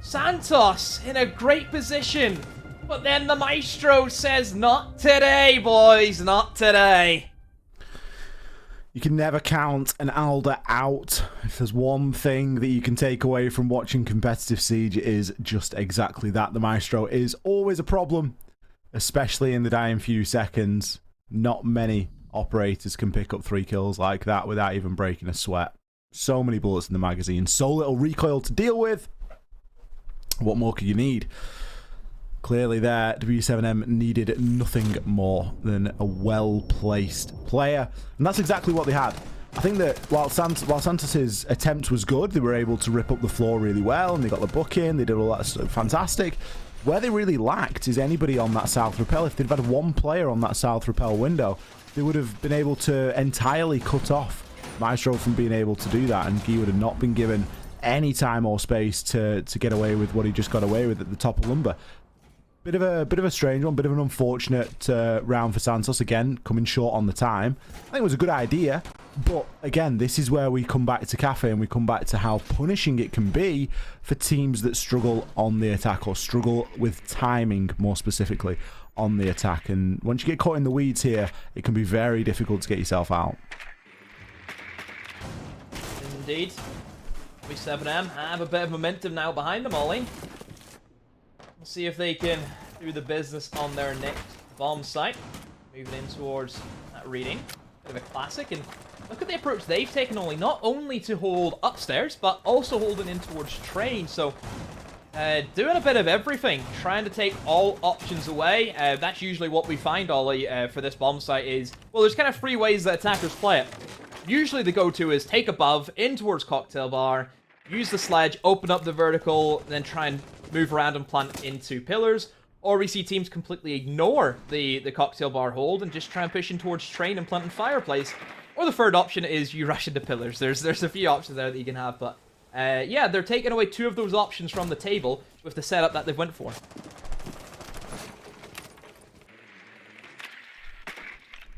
Santos in a great position, but then the Maestro says, not today, boys, not today. You can never count an Alder out. If there's one thing that you can take away from watching competitive Siege, it is just exactly that. The Maestro is always a problem, especially in the dying few seconds. Not many operators can pick up 3 kills like that without even breaking a sweat. So many bullets in the magazine, so little recoil to deal with. What more could you need? Clearly there, W7M needed nothing more than a well-placed player. And that's exactly what they had. I think that while Santos' attempt was good, they were able to rip up the floor really well, and they got the book in, they did all that stuff fantastic. Where they really lacked is anybody on that south rappel. If they'd had one player on that south rappel window, they would have been able to entirely cut off Maestro from being able to do that, and Guy would have not been given any time or space to get away with what he just got away with at the top of Lumber. Bit of a strange one, bit of an unfortunate round for Santos, again, coming short on the time. I think it was a good idea, but again, this is where we come back to Kafe and we come back to how punishing it can be for teams that struggle on the attack, or struggle with timing, more specifically, on the attack. And once you get caught in the weeds here, it can be very difficult to get yourself out. Indeed. W7M have a bit of momentum now behind them, Ollie. We'll see if they can do the business on their next bomb site. Moving in towards that reading. Bit of a classic, and look at the approach they've taken, Ollie. Not only to hold upstairs, but also holding in towards train. So, doing a bit of everything. Trying to take all options away. That's usually what we find, Ollie, for this bomb site is... Well, there's kind of 3 ways that attackers play it. Usually the go-to is take above, in towards cocktail bar, use the sledge, open up the vertical, then try and move around and plant into pillars. Or we see teams completely ignore the cocktail bar hold and just try and push in towards train and plant in fireplace. Or the third option is you rush into pillars. There's a few options there that you can have, but yeah, they're taking away 2 of those options from the table with the setup that they've went for.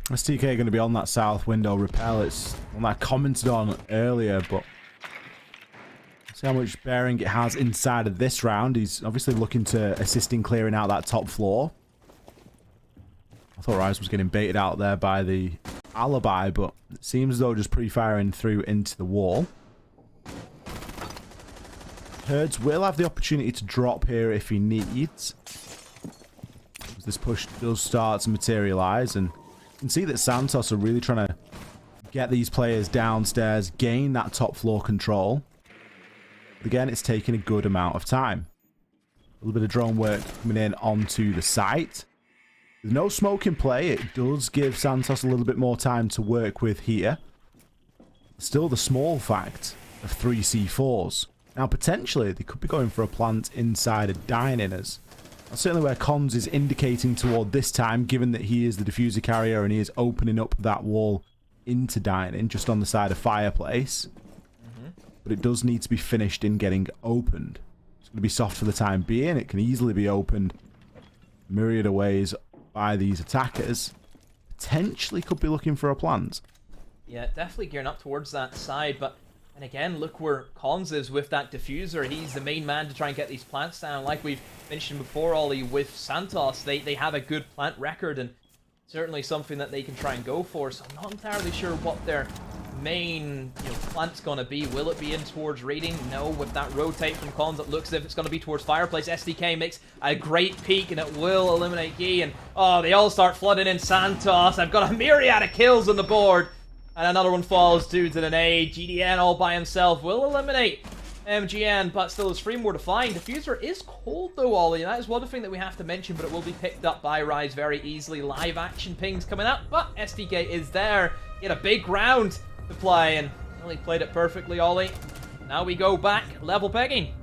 STK going to be on that south window rappel. It's one that I commented on earlier, but see how much bearing it has inside of this round. He's obviously looking to assist in clearing out that top floor. I thought Rise was getting baited out there by the alibi, but it seems as though just pre-firing through into the wall. Herds will have the opportunity to drop here if he needs. As this push does start to materialize, and you can see that Santos are really trying to get these players downstairs, gain that top floor control. But again, it's taking a good amount of time. A little bit of drone work coming in onto the site. With no smoke in play, it does give Santos a little bit more time to work with here. Still the small fact of 3 C4s. Now, potentially, they could be going for a plant inside a dining, as that's certainly where Cons is indicating toward this time, given that he is the diffuser carrier and he is opening up that wall into dining, just on the side of fireplace. But it does need to be finished in getting opened. It's going to be soft for the time being. It can easily be opened myriad of ways by these attackers. Potentially could be looking for a plant. Yeah, definitely gearing up towards that side, but... And again, look where Cons is with that diffuser. He's the main man to try and get these plants down. Like we've mentioned before, Ollie, with Santos, they have a good plant record, and certainly something that they can try and go for. So I'm not entirely sure what their main plant's going to be. Will it be in towards raiding? No, with that rotate from Cons, it looks as if it's going to be towards fireplace. SDK makes a great peek, and it will eliminate Guy. And oh, they all start flooding in Santos. I've got a myriad of kills on the board. And another one falls due to an A. GDN all by himself will eliminate MGN, but still there's 3 more to find. Diffuser is cold though, Ollie. That is one thing that we have to mention, but it will be picked up by Rise very easily. Live action pings coming up, but SDK is there. He had a big round to play and really played it perfectly, Ollie. Now we go back, level pegging.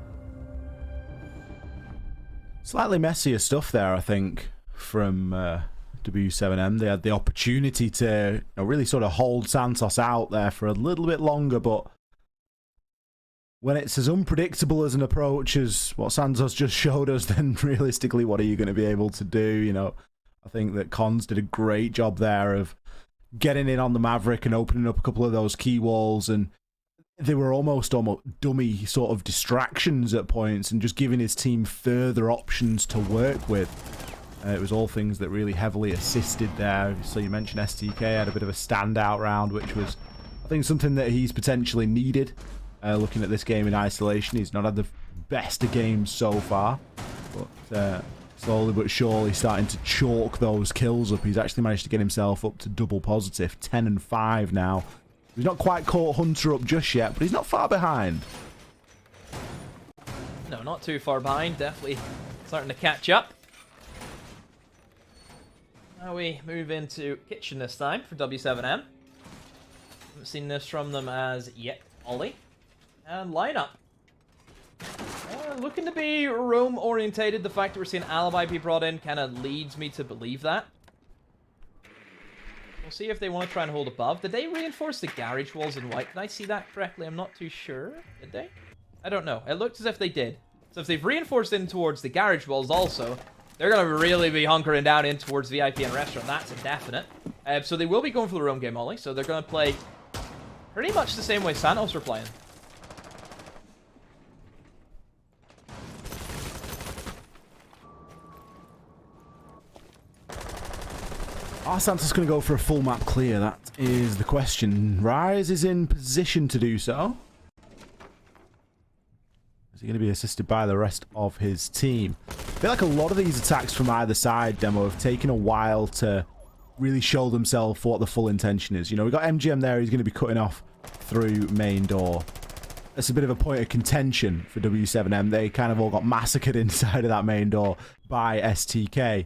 Slightly messier stuff there, I think, from... W7M. They had the opportunity to really sort of hold Santos out there for a little bit longer, but when it's as unpredictable as an approach as what Santos just showed us, then realistically, what are you going to be able to do? I think that Cons did a great job there of getting in on the Maverick and opening up a couple of those key walls, and they were almost dummy sort of distractions at points and just giving his team further options to work with. It was all things that really heavily assisted there. So you mentioned STK had a bit of a standout round, which was, I think, something that he's potentially needed. Looking at this game in isolation, he's not had the best of games so far, but slowly but surely starting to chalk those kills up. He's actually managed to get himself up to double positive, 10 and 5 now. He's not quite caught Hunter up just yet, but he's not far behind. No, not too far behind. Definitely starting to catch up. Now we move into kitchen this time for W7M. Haven't seen this from them as yet. Ollie. And lineup. Looking to be roam orientated. The fact that we're seeing Alibi be brought in kind of leads me to believe that. We'll see if they want to try and hold above. Did they reinforce the garage walls in white? Did I see that correctly? I'm not too sure. Did they? I don't know. It looked as if they did. So if they've reinforced in towards the garage walls also, they're going to really be hunkering down in towards VIP and restaurant. That's a definite. So they will be going for the roam game, Ollie. So they're going to play pretty much the same way Santos were playing. Are Santos going to go for a full map clear? That is the question. Rise is in position to do so. Is he going to be assisted by the rest of his team? I feel like a lot of these attacks from either side, Demo, have taken a while to really show themselves what the full intention is. You know, we got MGM there. He's going to be cutting off through main door. That's a bit of a point of contention for W7M. They kind of all got massacred inside of that main door by STK.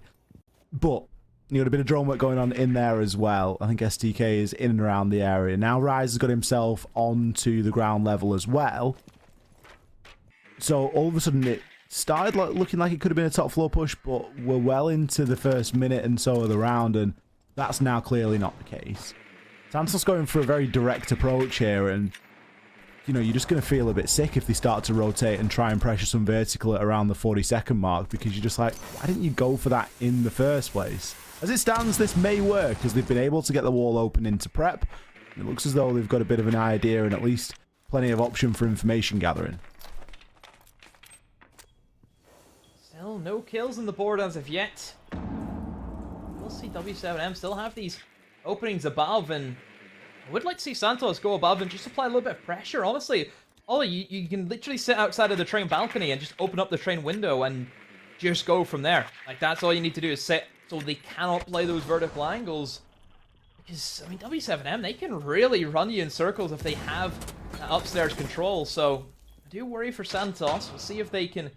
But you got a bit of drone work going on in there as well. I think STK is in and around the area. Now Rise has got himself onto the ground level as well. So all of a sudden it started looking like it could have been a top floor push, but we're well into the first minute and so of the round, and that's now clearly not the case. Santos going for a very direct approach here, and you know, you're just going to feel a bit sick if they start to rotate and try and pressure some vertical at around the 40-second mark, because you're just like, why didn't you go for that in the first place? As it stands, this may work, because they've been able to get the wall open into prep. It looks as though they've got a bit of an idea and at least plenty of option for information gathering. Still no kills on the board as of yet. We'll see W7M still have these openings above, and I would like to see Santos go above and just apply a little bit of pressure. Honestly, Ollie, you can literally sit outside of the train balcony and just open up the train window and just go from there. Like, that's all you need to do is sit so they cannot play those vertical angles. Because, I mean, W7M, they can really run you in circles if they have that upstairs control. So, I do worry for Santos. We'll see if they can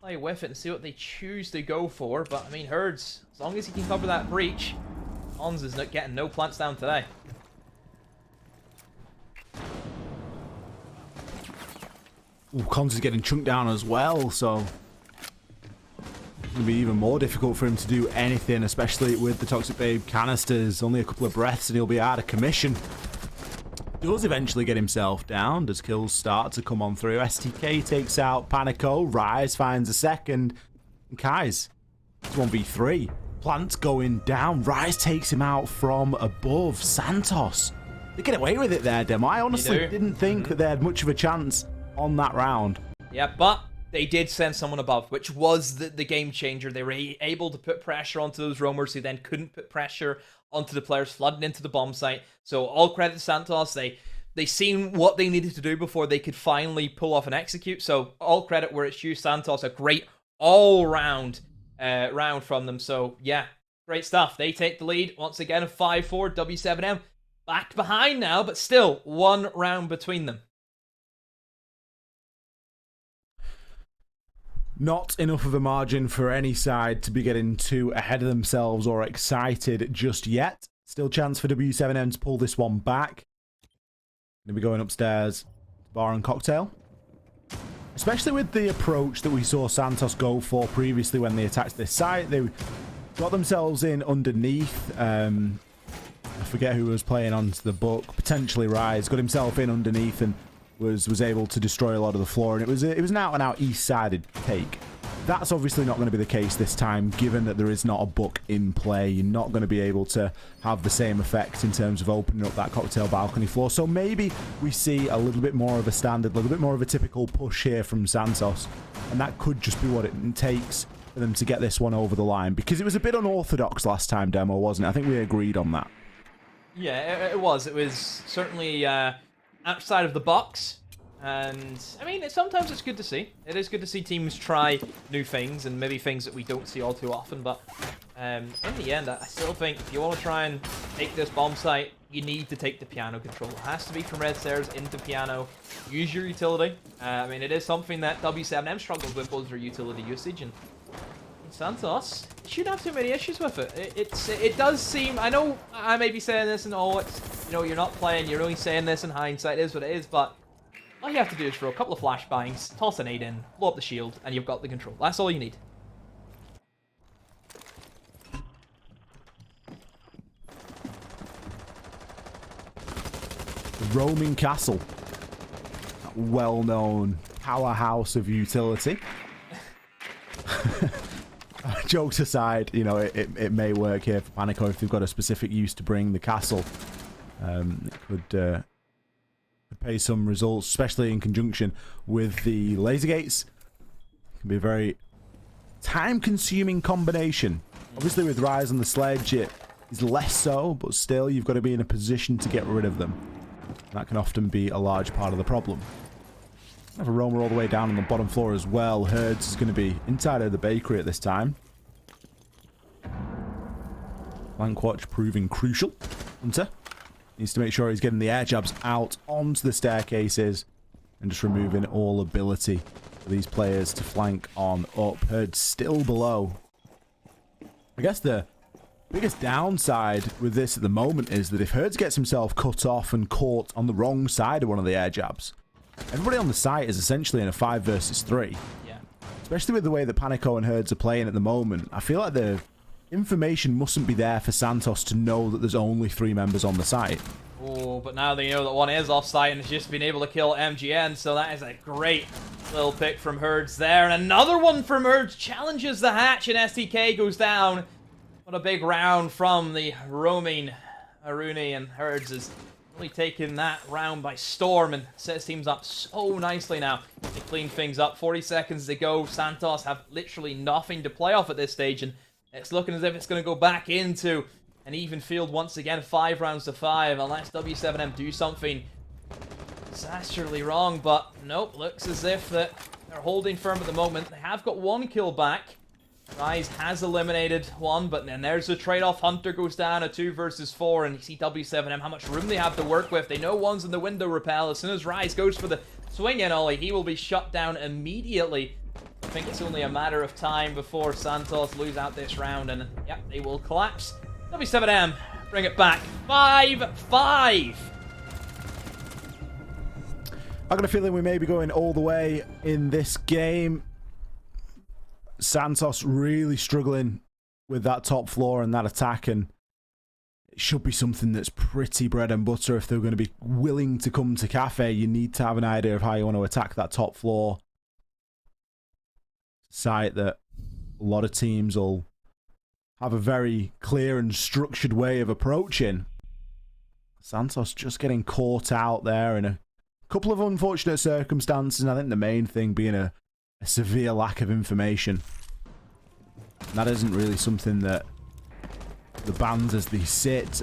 play with it and see what they choose to go for. But, I mean, Herds, as long as he can cover that breach, Hans is not getting no plants down today. Ooh, Cons is getting chunked down as well, so it's going to be even more difficult for him to do anything, especially with the Toxic Babe canisters. Only a couple of breaths and he'll be out of commission. Does eventually get himself down as kills start to come on through. STK takes out Panico. Rise finds a second. And Kai's, it's 1v3. Plants going down. Rise takes him out from above. Santos, they get away with it there, Demo. I honestly didn't think that they had much of a chance on that round. Yeah, but they did send someone above, which was the game changer. They were able to put pressure onto those roamers who then couldn't put pressure onto the players flooding into the bomb site. So all credit to Santos. They seen what they needed to do before they could finally pull off and execute. So all credit where it's due. Santos, a great all-round round from them. So yeah, great stuff. They take the lead once again of 5-4. W7M back behind now, but still one round between them. Not enough of a margin for any side to be getting too ahead of themselves or excited just yet. Still chance for W7M to pull this one back. Going to be going upstairs, bar and cocktail. Especially with the approach that we saw Santos go for previously when they attacked this site. They got themselves in underneath. I forget who was playing onto the book. Potentially Rise. Got himself in underneath and was able to destroy a lot of the floor, and it was an out-and-out east-sided take. That's obviously not going to be the case this time, given that there is not a book in play. You're not going to be able to have the same effect in terms of opening up that cocktail balcony floor. So maybe we see a little bit more of a standard, a little bit more of a typical push here from Santos, and that could just be what it takes for for them to get this one over the line, because it was a bit unorthodox last time, Demo, wasn't it? I think we agreed on that. Yeah, it was. It was certainly outside of the box. And, I mean, sometimes it's good to see. It is good to see teams try new things, and maybe things that we don't see all too often. But in the end, I still think if you want to try and take this bomb site, you need to take the piano control. It has to be from red stairs into piano. Use your utility. I mean, it is something that W7M struggles with, was their utility usage. And Santos shouldn't have too many issues with it. It does seem, I know I may be saying this and it's, you know, you're not playing, you're only saying this in hindsight, it is what it is, but all you have to do is throw a couple of flashbangs, toss an 8 in, blow up the shield, and you've got the control. That's all you need. The roaming castle. That well-known powerhouse of utility. Jokes aside, you know, it may work here for Panico if they've got a specific use to bring the castle. It could pay some results, especially in conjunction with the laser gates. It can be a very time-consuming combination. Obviously, with Rise on the Sledge, it is less so, but still, you've got to be in a position to get rid of them. That can often be a large part of the problem. Have a roamer all the way down on the bottom floor as well. Herds is going to be inside of the bakery at this time. Flank watch proving crucial. Hunter needs to make sure he's getting the air jabs out onto the staircases and just removing all ability for these players to flank on up. Herd still below. I guess the biggest downside with this at the moment is that if Herds gets himself cut off and caught on the wrong side of one of the air jabs, everybody on the site is essentially in a 5 versus 3. Yeah. Especially with the way that Panico and Herds are playing at the moment, I feel like the information mustn't be there for Santos to know that there's only 3 members on the site. Oh, but now they know that one is off-site and has just been able to kill MGN, so that is a great little pick from Herds there. And another one from Herds challenges the hatch, and STK goes down. What a big round from the roaming Aruni, and Herds is really taking that round by storm and sets teams up so nicely now. They clean things up. 40 seconds to go. Santos have literally nothing to play off at this stage, and it's looking as if it's going to go back into an even field once again. 5 rounds to 5, unless W7M do something disastrously wrong. But nope, looks as if that they're holding firm at the moment. They have got 1 kill back. Rise has eliminated 1, but then there's a trade-off. Hunter goes down, a 2 versus 4, and you see W7M, how much room they have to work with. They know one's in the window repel. As soon as Rise goes for the swing-in ollie, he will be shut down immediately. I think it's only a matter of time before Santos lose out this round, and yep, they will collapse. W7M, bring it back. 5-5. I got a feeling we may be going all the way in this game. Santos really struggling with that top floor and that attack, and it should be something that's pretty bread and butter if they're going to be willing to come to Kafe. You need to have an idea of how you want to attack that top floor. Site that a lot of teams will have a very clear and structured way of approaching. Santos just getting caught out there in a couple of unfortunate circumstances, and I think the main thing being a severe lack of information. That isn't really something that the bans as they sit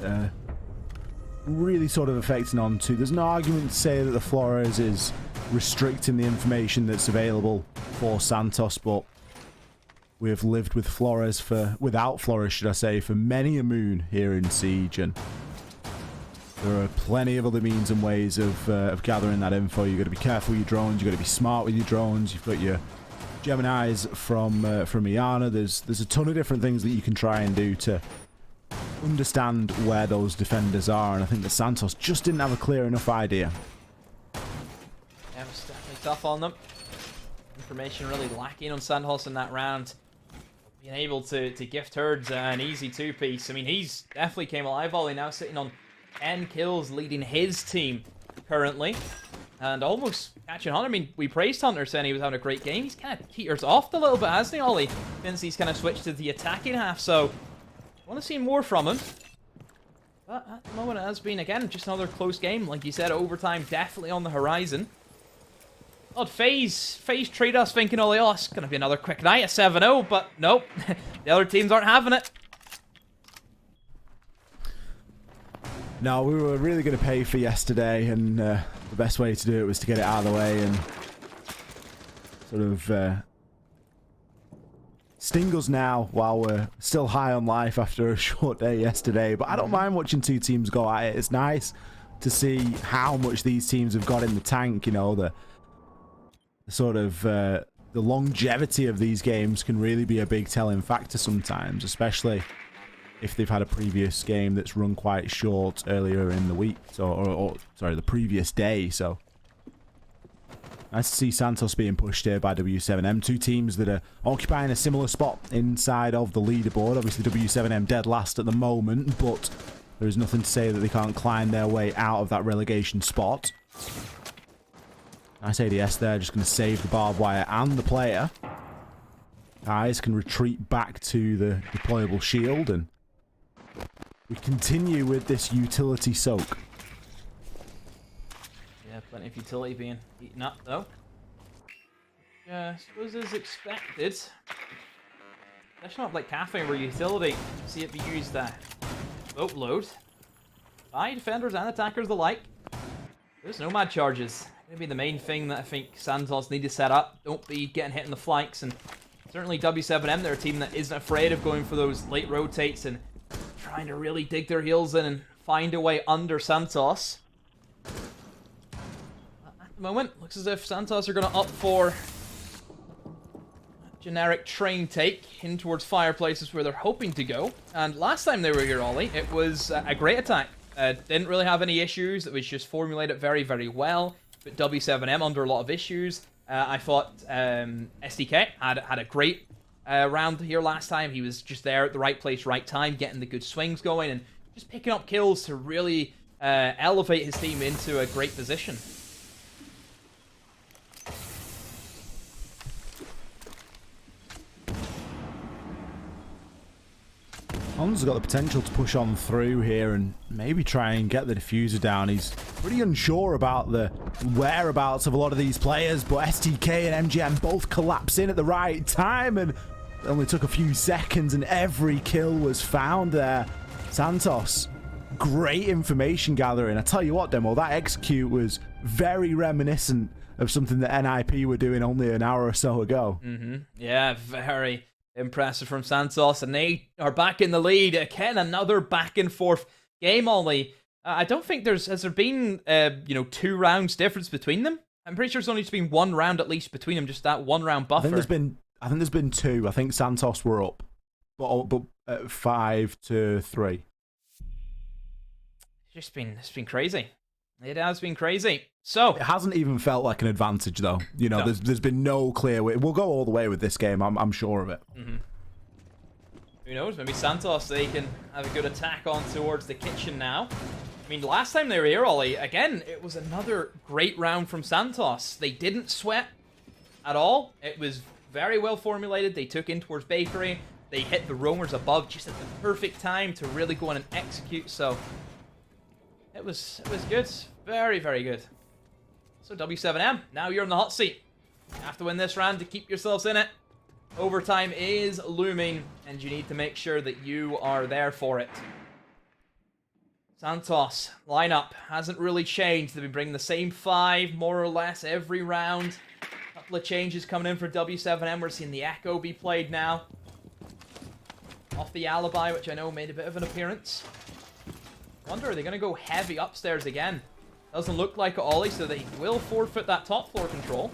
really sort of affecting onto. There's no argument to say that the Flores is restricting the information that's available for Santos, but we have lived with Flores without Flores, should I say, for many a moon here in Siege, and there are plenty of other means and ways of gathering that info. You've got to be careful with your drones. You've got to be smart with your drones. You've got your Geminis from Iana. There's a ton of different things that you can try and do to understand where those defenders are, and I think that Santos just didn't have a clear enough idea. Yeah, it was definitely tough on them. Information really lacking on Santos in that round. Being able to gift Herds an easy 2-piece. I mean, he's definitely came alive. Ollie now sitting on 10 kills, leading his team currently. And almost catching Hunter. I mean, we praised Hunter saying he was having a great game. He's kind of teeters off a little bit, hasn't he, Ollie? Since he's kind of switched to the attacking half. So, I want to see more from him. But at the moment, it has been, again, just another close game. Like you said, overtime definitely on the horizon. Odd phase trade us thinking, oh, it's going to be another quick night at 7-0, but nope. The other teams aren't having it. No, we were really going to pay for yesterday, and the best way to do it was to get it out of the way and sort of sting us now while we're still high on life after a short day yesterday. But I don't mind watching two teams go at it. It's nice to see how much these teams have got in the tank. You know, the sort of the longevity of these games can really be a big telling factor sometimes, especially if they've had a previous game that's run quite short earlier in the week, or sorry, the previous day. So nice to see Santos being pushed here by W7M. Two teams that are occupying a similar spot inside of the leaderboard. Obviously, W7M dead last at the moment, but there is nothing to say that they can't climb their way out of that relegation spot. Nice ADS there, just going to save the barbed wire and the player. Guys can retreat back to the deployable shield, and we continue with this utility soak. Yeah, plenty of utility being eaten up, though. Yeah, I suppose as expected. That's not like Kafe where utility. See it be used boatload by defenders and attackers alike. There's nomad charges. Maybe the main thing that I think Santos need to set up. Don't be getting hit in the flanks, and certainly W7M, they're a team that isn't afraid of going for those late rotates and trying to really dig their heels in and find a way under Santos. At the moment, looks as if Santos are going to opt for a generic train take in towards fireplaces where they're hoping to go. And last time they were here, Ollie, it was a great attack. Didn't really have any issues. It was just formulated very, very well. But W7M under a lot of issues. I thought SDK had a great round here last time. He was just there at the right place, right time, getting the good swings going, and just picking up kills to really elevate his team into a great position. Hans has got the potential to push on through here and maybe try and get the diffuser down. He's pretty unsure about the whereabouts of a lot of these players, but STK and MGM both collapse in at the right time, and it only took a few seconds and every kill was found there. Santos, great information gathering. I tell you what, Demo, that execute was very reminiscent of something that NIP were doing only an hour or so ago. Yeah, very impressive from Santos, and they are back in the lead. Again, another back and forth game, Ollie. I don't think has there been, 2 rounds difference between them? I'm pretty sure there's only just been 1 round at least between them, just that 1 round buffer. I think there's been 2. I think Santos were up, but 5-3. It's been crazy. It has been crazy. So it hasn't even felt like an advantage, though. You know, no. there's been no clear way. We'll go all the way with this game. I'm sure of it. Who knows? Maybe Santos, they can have a good attack on towards the kitchen now. I mean, last time they were here, Ollie, again, it was another great round from Santos. They didn't sweat at all. It was very well formulated. They took in towards Bakery. They hit the roamers above just at the perfect time to really go in and execute. So it was good. Very, very good. So W7M, now you're in the hot seat. You have to win this round to keep yourselves in it. Overtime is looming, and you need to make sure that you are there for it. Santos, lineup hasn't really changed. They've been bringing the same 5, more or less, every round. A couple of changes coming in for W7M. We're seeing the Echo be played now. Off the Alibi, which I know made a bit of an appearance. Wonder, are they going to go heavy upstairs again? Doesn't look like it, Ollie, so they will forfeit that top floor control.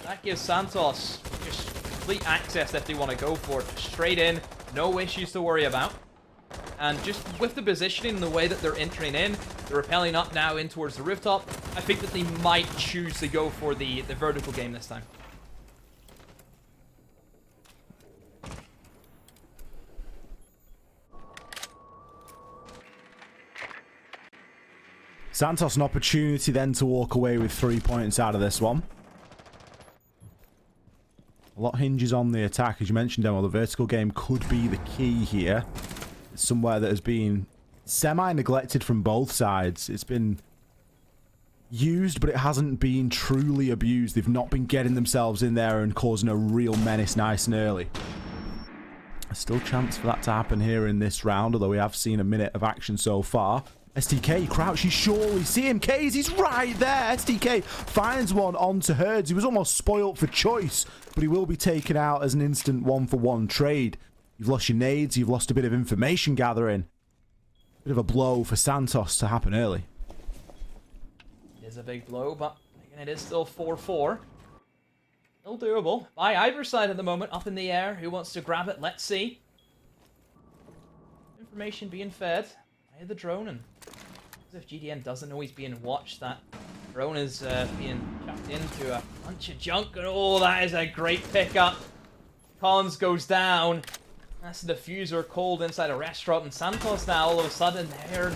That gives Santos just complete access if they want to go for it. Straight in, no issues to worry about. And just with the positioning, the way that they're entering in, they're rappelling up now in towards the rooftop. I think that they might choose to go for the vertical game this time. Santos, an opportunity then to walk away with 3 points out of this one. A lot hinges on the attack, as you mentioned, Demo. The vertical game could be the key here. It's somewhere that has been semi-neglected from both sides. It's been used, but it hasn't been truly abused. They've not been getting themselves in there and causing a real menace nice and early. There's still a chance for that to happen here in this round, although we have seen a minute of action so far. STK crouches surely. CMKs, he's right there. STK finds one onto Herds. He was almost spoilt for choice, but he will be taken out as an instant 1-for-1 trade. You've lost your nades. You've lost a bit of information gathering. Bit of a blow for Santos to happen early. It is a big blow, but again, it is still 4-4. Still doable. By either side at the moment, up in the air. Who wants to grab it? Let's see. Information being fed by the drone, and as if GDN doesn't know he's being watched, that drone is being chucked into a bunch of junk, and oh, that is a great pickup. Cons goes down. That's the diffuser cold inside a restaurant, and Santos now all of a sudden they're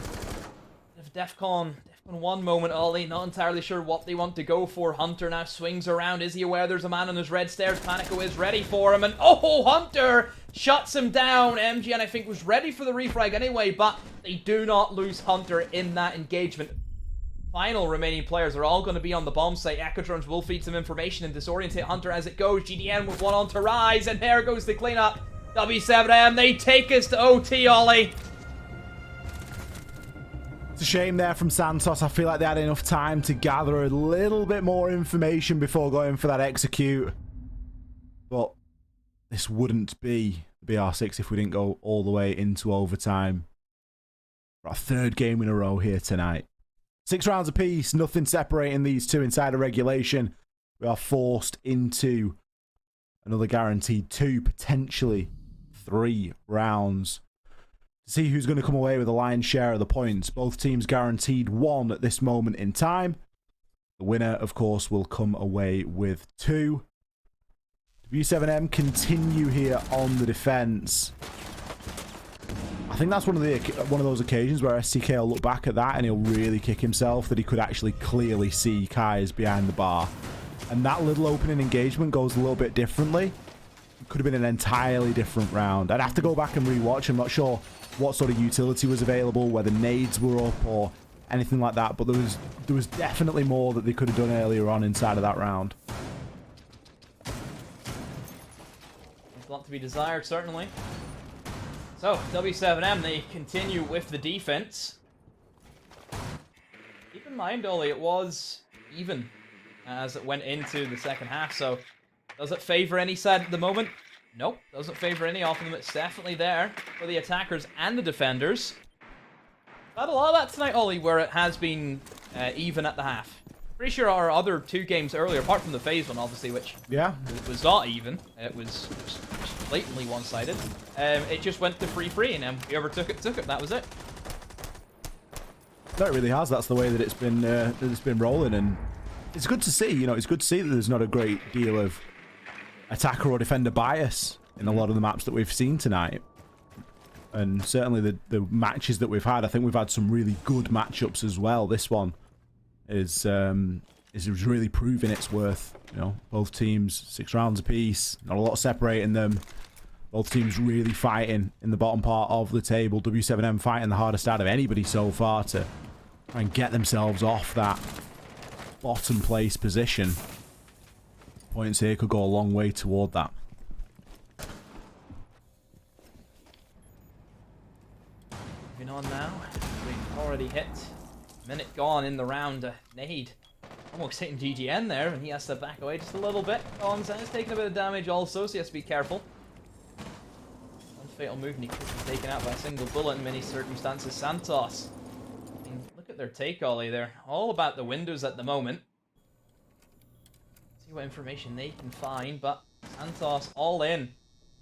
DEFCON 1 moment, Ollie. Not entirely sure what they want to go for. Hunter now swings around. Is he aware there's a man on his red stairs? Panico is ready for him, and oh, Hunter shuts him down. MGN, I think, was ready for the refrag anyway, but they do not lose Hunter in that engagement. Final remaining players are all going to be on the bomb site. Echo drones will feed some information and disorientate Hunter as it goes. GDN with one on to rise, and there goes the cleanup. W7M, they take us to OT, Ollie. It's a shame there from Santos. I feel like they had enough time to gather a little bit more information before going for that execute. But this wouldn't be the BR6 if we didn't go all the way into overtime. Our third game in a row here tonight. 6 rounds apiece, nothing separating these two inside of regulation. We are forced into another guaranteed 2, potentially 3 rounds. To see who's going to come away with the lion's share of the points. Both teams guaranteed 1 at this moment in time. The winner, of course, will come away with 2. W7M continue here on the defense. I think that's one of those occasions where STK will look back at that and he'll really kick himself that he could actually clearly see Kai's behind the bar. And that little opening engagement goes a little bit differently. It could have been an entirely different round. I'd have to go back and rewatch. I'm not sure what sort of utility was available, whether nades were up or anything like that, but there was definitely more that they could have done earlier on inside of that round. There's a lot to be desired, certainly. So, W7M, they continue with the defense. Keep in mind, Ollie, it was even as it went into the second half, so does it favor any side at the moment? Nope, doesn't favor any of them. It's definitely there for the attackers and the defenders. Had a lot of that tonight, Ollie, where it has been even at the half. Pretty sure our other 2 games earlier, apart from the phase one, obviously, which was not even. It was blatantly one-sided. It just went to 3-3, and whoever took it, that was it. No, it really has. That's the way that it's been rolling, and it's good to see. You know, it's good to see that there's not a great deal of attacker or defender bias in a lot of the maps that we've seen tonight. And certainly the matches that we've had, I think we've had some really good matchups as well. This one is really proving its worth. You know, both teams 6 rounds apiece, not a lot separating them. Both teams really fighting in the bottom part of the table. W7M fighting the hardest out of anybody so far to try and get themselves off that bottom place position. Points here could go a long way toward that. Moving on now. We've already hit a minute gone in the round. Nade almost hitting GGN there, and he has to back away just a little bit. Collins is taking a bit of damage also, so he has to be careful. One fatal move and he could be taken out by a single bullet in many circumstances. Santos. I mean, look at their take, Ollie. They're all about the windows at the moment. See what information they can find, but Santos all in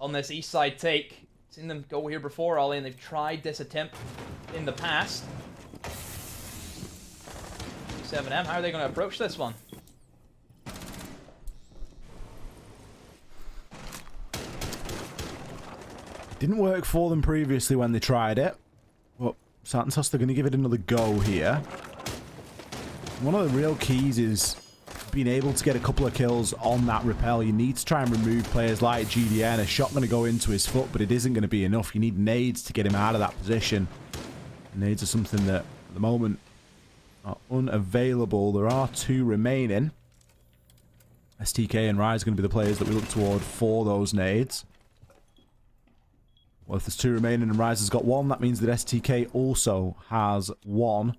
on this east side take. Seen them go here before, Ollie, and they've tried this attempt in the past. 7M, how are they going to approach this one? Didn't work for them previously when they tried it, but Santos, they're going to give it another go here. One of the real keys is being able to get a couple of kills on that rappel. You need to try and remove players like GDN. A shot going to go into his foot, but it isn't going to be enough. You need nades to get him out of that position. Nades are something that, at the moment, are unavailable. There are 2 remaining. STK and Rise are going to be the players that we look toward for those nades. Well, if there's 2 remaining and Rise has got 1, that means that STK also has 1.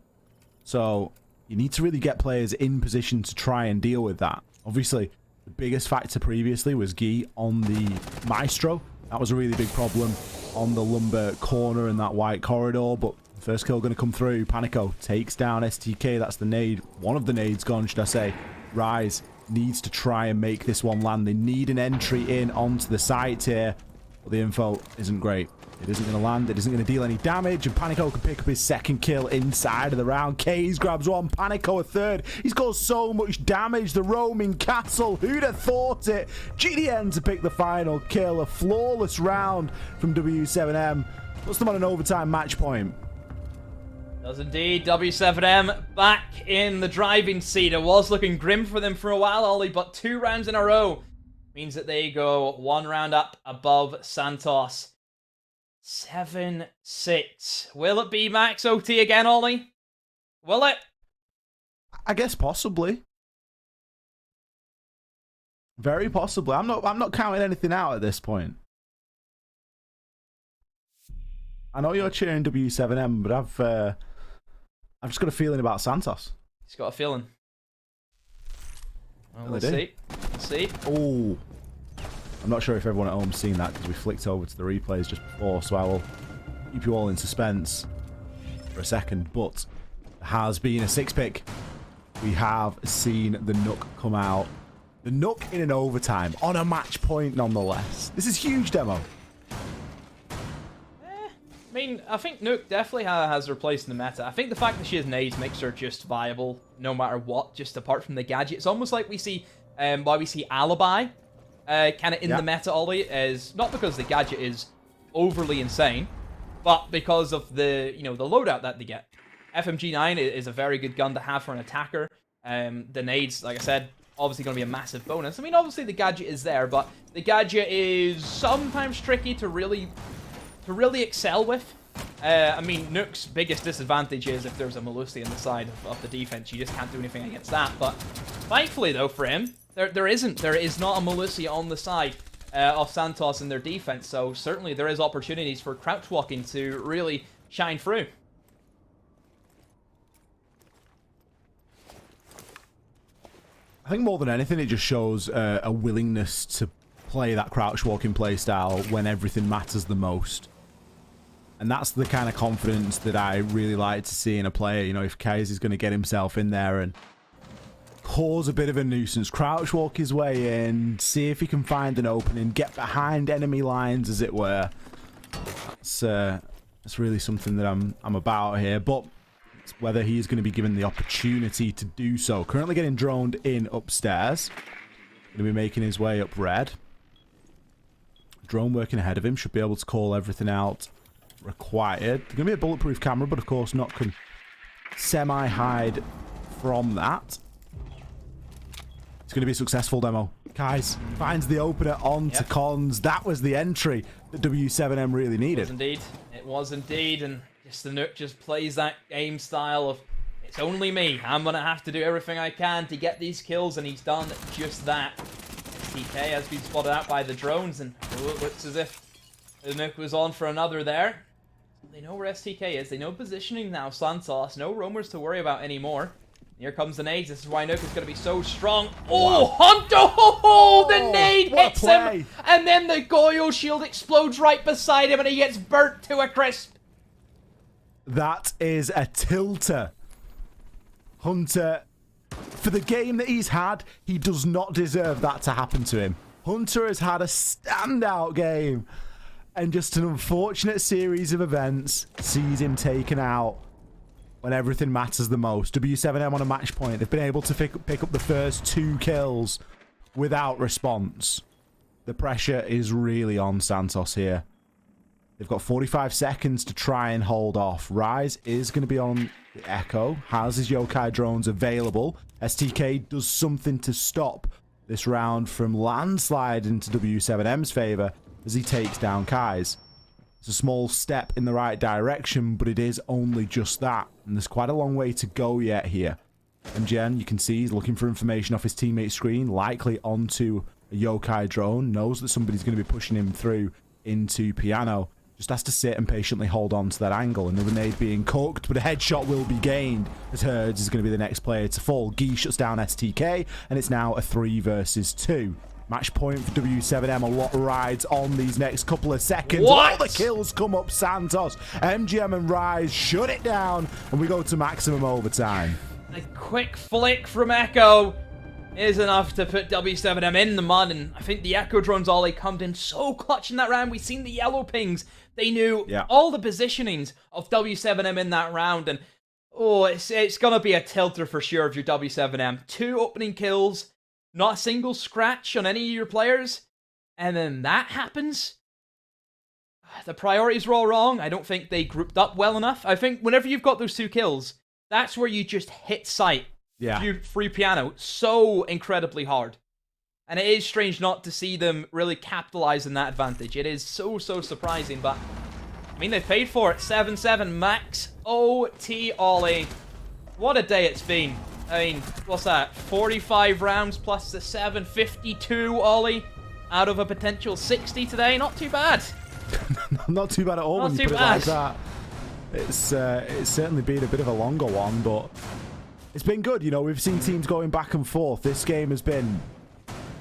So you need to really get players in position to try and deal with that. Obviously, the biggest factor previously was Guy on the Maestro. That was a really big problem on the lumber corner in that white corridor, but first kill going to come through. Panico takes down STK. That's the nade. One of the nades gone, should I say. Rise needs to try and make this one land. They need an entry in onto the site here, but the info isn't great. It isn't going to land. It isn't going to deal any damage, and Panico can pick up his 2nd kill inside of the round. Kaze grabs 1. Panico a 3rd. He's caused so much damage. The roaming castle. Who'd have thought it? GDN to pick the final kill. A flawless round from W7M. Puts them on an overtime match point. Does indeed. W7M back in the driving seat. It was looking grim for them for a while, Ollie, but 2 rounds in a row means that they go 1 round up above Santos. 7-6. Will it be max OT again, Ollie? Will it? I guess possibly. Very possibly. I'm not counting anything out at this point. I know you're cheering W7M, but I've just got a feeling about Santos. He's got a feeling. Well, Oh, let's see. Let's see. Oh. I'm not sure if everyone at home's seen that because we flicked over to the replays just before, so I will keep you all in suspense for a second. But there has been a 6-pick. We have seen the Nook come out. The Nook in an overtime on a match point nonetheless. This is huge, Demo. I mean, I think Nook definitely has replaced the meta. I think the fact that she has nades makes her just viable no matter what, just apart from the gadget. It's almost like we see, why we see Alibi kind of in the meta, Ollie, is not because the gadget is overly insane, but because of the, the loadout that they get. FMG9 is a very good gun to have for an attacker. The nades, like I said, obviously going to be a massive bonus. I mean, obviously the gadget is there, but the gadget is sometimes tricky to really excel with. I mean, Nook's biggest disadvantage is if there's a Melusi on the side of the defense. You just can't do anything against that. But thankfully, though, for him, there is not a Melusi on the side of Santos in their defense. So certainly there is opportunities for crouch walking to really shine through. I think more than anything, it just shows a willingness to play that crouch walking play style when everything matters the most. And that's the kind of confidence that I really like to see in a player. If Kaze is going to get himself in there and cause a bit of a nuisance, crouch walk his way in, see if he can find an opening, get behind enemy lines, as it were. That's really something that I'm about here. But it's whether he is going to be given the opportunity to do so. Currently getting droned in upstairs. Going to be making his way up red. Drone working ahead of him. Should be able to call everything out required. There's going to be a bulletproof camera, but of course not can semi-hide from that. It's going to be a successful demo. Guys, finds the opener onto Cons. That was the entry that W7M really needed. It was indeed. It was indeed. And just the Nook just plays that game style of, it's only me. I'm going to have to do everything I can to get these kills, and he's done just that. STK has been spotted out by the drones, and it looks as if the Nook was on for another there. They know where STK is. They know positioning now. Santos. No roamers to worry about anymore. Here comes the nades. This is why Nook is going to be so strong. Oh, wow. Hunter! Oh, the nade hits him. And then the Goyo shield explodes right beside him, and he gets burnt to a crisp. That is a tilter. Hunter, for the game that he's had, he does not deserve that to happen to him. Hunter has had a standout game. And just an unfortunate series of events sees him taken out when everything matters the most. W7M on a match point. They've been able to pick up the first 2 kills without response. The pressure is really on Santos here. They've got 45 seconds to try and hold off. Rise is going to be on the Echo. Has his Yokai drones available. STK does something to stop this round from landsliding into W7M's favor as he takes down Kai's. It's a small step in the right direction, but it is only just that. And there's quite a long way to go yet here. MGN, you can see, he's looking for information off his teammate's screen, likely onto a yokai drone, knows that somebody's going to be pushing him through into Piano. Just has to sit and patiently hold on to that angle. Another nade being cooked, but a headshot will be gained as Herds is going to be the next player to fall. Guy shuts down STK, and it's now a 3 versus 2. Match point for W7M. A lot rides on these next couple of seconds. What? All the kills come up Santos. MGM and Rise shut it down, and we go to maximum overtime. A quick flick from Echo is enough to put W7M in the mud, and I think the Echo drones Ollie come in so clutch in that round. We've seen the yellow pings. They knew all the positionings of W7M in that round, and oh, it's going to be a tilter for sure of your W7M. 2 opening kills, not a single scratch on any of your players, and then that happens. The priorities were all wrong. I don't think they grouped up well enough. I think whenever you've got those 2 kills, that's where you just hit sight. You free Piano so incredibly hard. And it is strange not to see them really capitalize on that advantage. It is so surprising, but I mean, they paid for it. 7-7 max OT Ollie. What a day it's been. I mean, what's that? 45 rounds plus the 7, 52 Ollie out of a potential 60 today. Not too bad. Not too bad at all Not when too you put bad. it like that. It's certainly been a bit of a longer one, but it's been good. You know, we've seen teams going back and forth. This game has been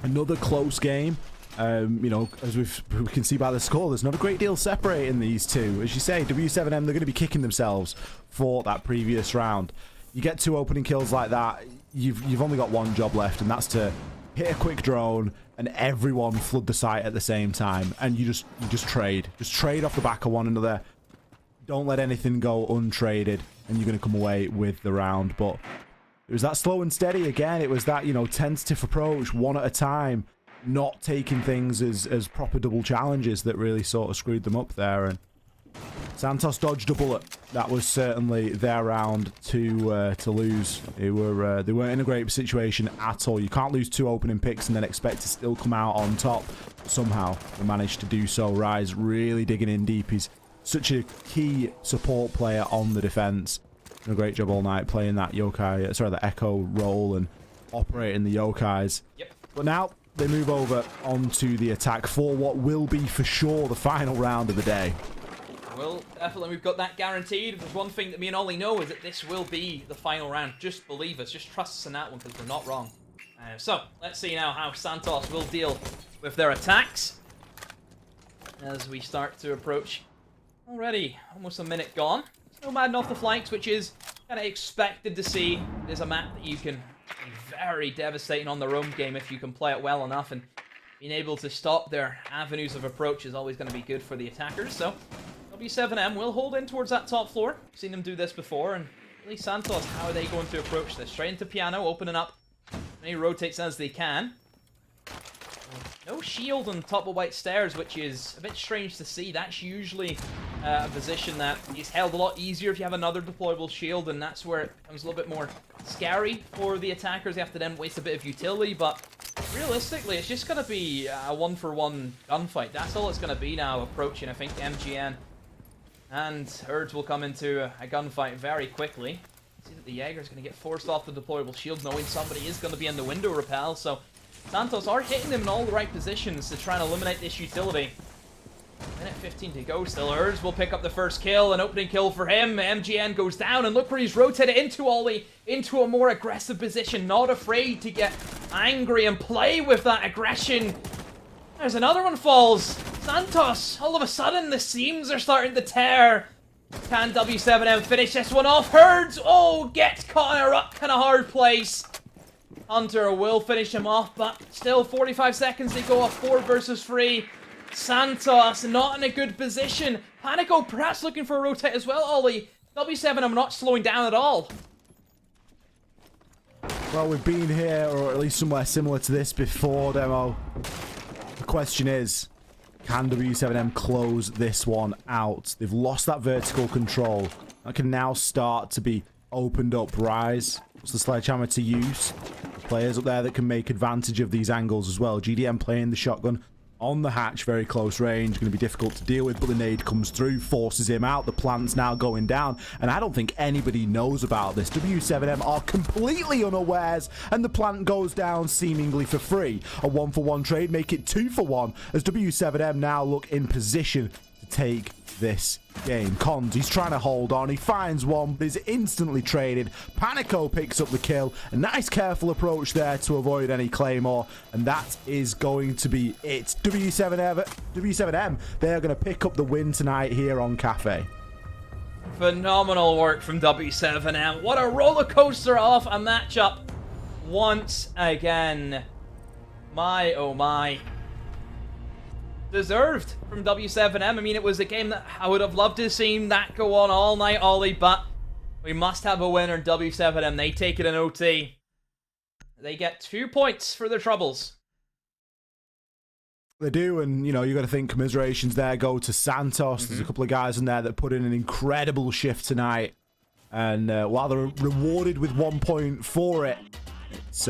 another close game. You know, as we can see by the score, there's not a great deal separating these two. As you say, W7M, they're going to be kicking themselves for that previous round. You get 2 opening kills like that, you've only got one job left, and that's to hit a quick drone and everyone flood the site at the same time, and you just trade off the back of one another. Don't let anything go untraded, and you're going to come away with the round. But it was that slow and steady again. It was that, you know, tentative approach, one at a time, not taking things as proper double challenges that really sort of screwed them up there. And Santos dodged a bullet. That was certainly their round to lose. They weren't in a great situation at all. You can't lose 2 opening picks and then expect to still come out on top. Somehow they managed to do so. Rise really digging in deep. He's such a key support player on the defense. Done a great job all night playing that yokai, the Echo role and operating the yokais. Yep. But now they move over onto the attack for what will be for sure the final round of the day. Well, definitely we've got that guaranteed. If there's one thing that me and Ollie know is that this will be the final round. Just believe us. Just trust us in that one because we're not wrong. So, let's see now how Santos will deal with their attacks as we start to approach. Already almost a minute gone. Still madden off the flanks, which is kind of expected to see. There's a map that you can be very devastating on the roam game if you can play it well enough, and being able to stop their avenues of approach is always going to be good for the attackers. So W7M will hold in towards that top floor. Seen them do this before, and really Santos, how are they going to approach this? Straight into Piano, opening up as many rotates as they can. No shield on top of White Stairs, which is a bit strange to see. That's usually a position that is held a lot easier if you have another deployable shield, and that's where it becomes a little bit more scary for the attackers. You have to then waste a bit of utility, but realistically, it's just going to be a 1-for-1 gunfight. That's all it's going to be now, approaching. I think MGN and Herds will come into a gunfight very quickly. See that the Jaeger's going to get forced off the deployable shield, knowing somebody is going to be in the window repel, so Santos are hitting them in all the right positions to try and eliminate this utility. Minute 15 to go still. Herds will pick up the first kill, an opening kill for him. MGN goes down, and look where he's rotated into Ollie, into a more aggressive position, not afraid to get angry and play with that aggression. There's another one falls. Santos, all of a sudden the seams are starting to tear. Can W7M finish this one off? Herds, oh, gets caught in a kind of hard place. Hunter will finish him off, but still 45 seconds to go, a 4 versus 3. Santos not in a good position. Panico perhaps looking for a rotate as well, Ollie. W7M not slowing down at all. Well, we've been here, or at least somewhere similar to this before, Demo. The question is, can W7M close this one out? They've lost that vertical control. That can now start to be opened up. Rise, what's the sledgehammer to use? Players up there that can make advantage of these angles as well. GDM playing the shotgun. on the hatch, very close range, going to be difficult to deal with, but the nade comes through, forces him out. The plant's now going down, and I don't think anybody knows about this. W7M are completely unawares, and the plant goes down seemingly for free. A 1-for-1 trade, make it 2-for-1, as W7M now look in position to take this game. Cons, he's trying to hold on. He finds one, but is instantly traded. Panico picks up the kill. A nice careful approach there to avoid any claymore, and that is going to be it. W7M, they're going to pick up the win tonight here on Kafe. Phenomenal work from W7M. What a roller coaster of a matchup once again. My, oh my. Deserved from W7M. I mean, it was a game that I would have loved to have seen that go on all night, Ollie, but we must have a winner. W7M, they take it in OT. They get 2 points for their troubles. They do, and you know, you got to think commiserations there go to Santos. There's a couple of guys in there that put in an incredible shift tonight, and while they're rewarded with 1 point for it, it's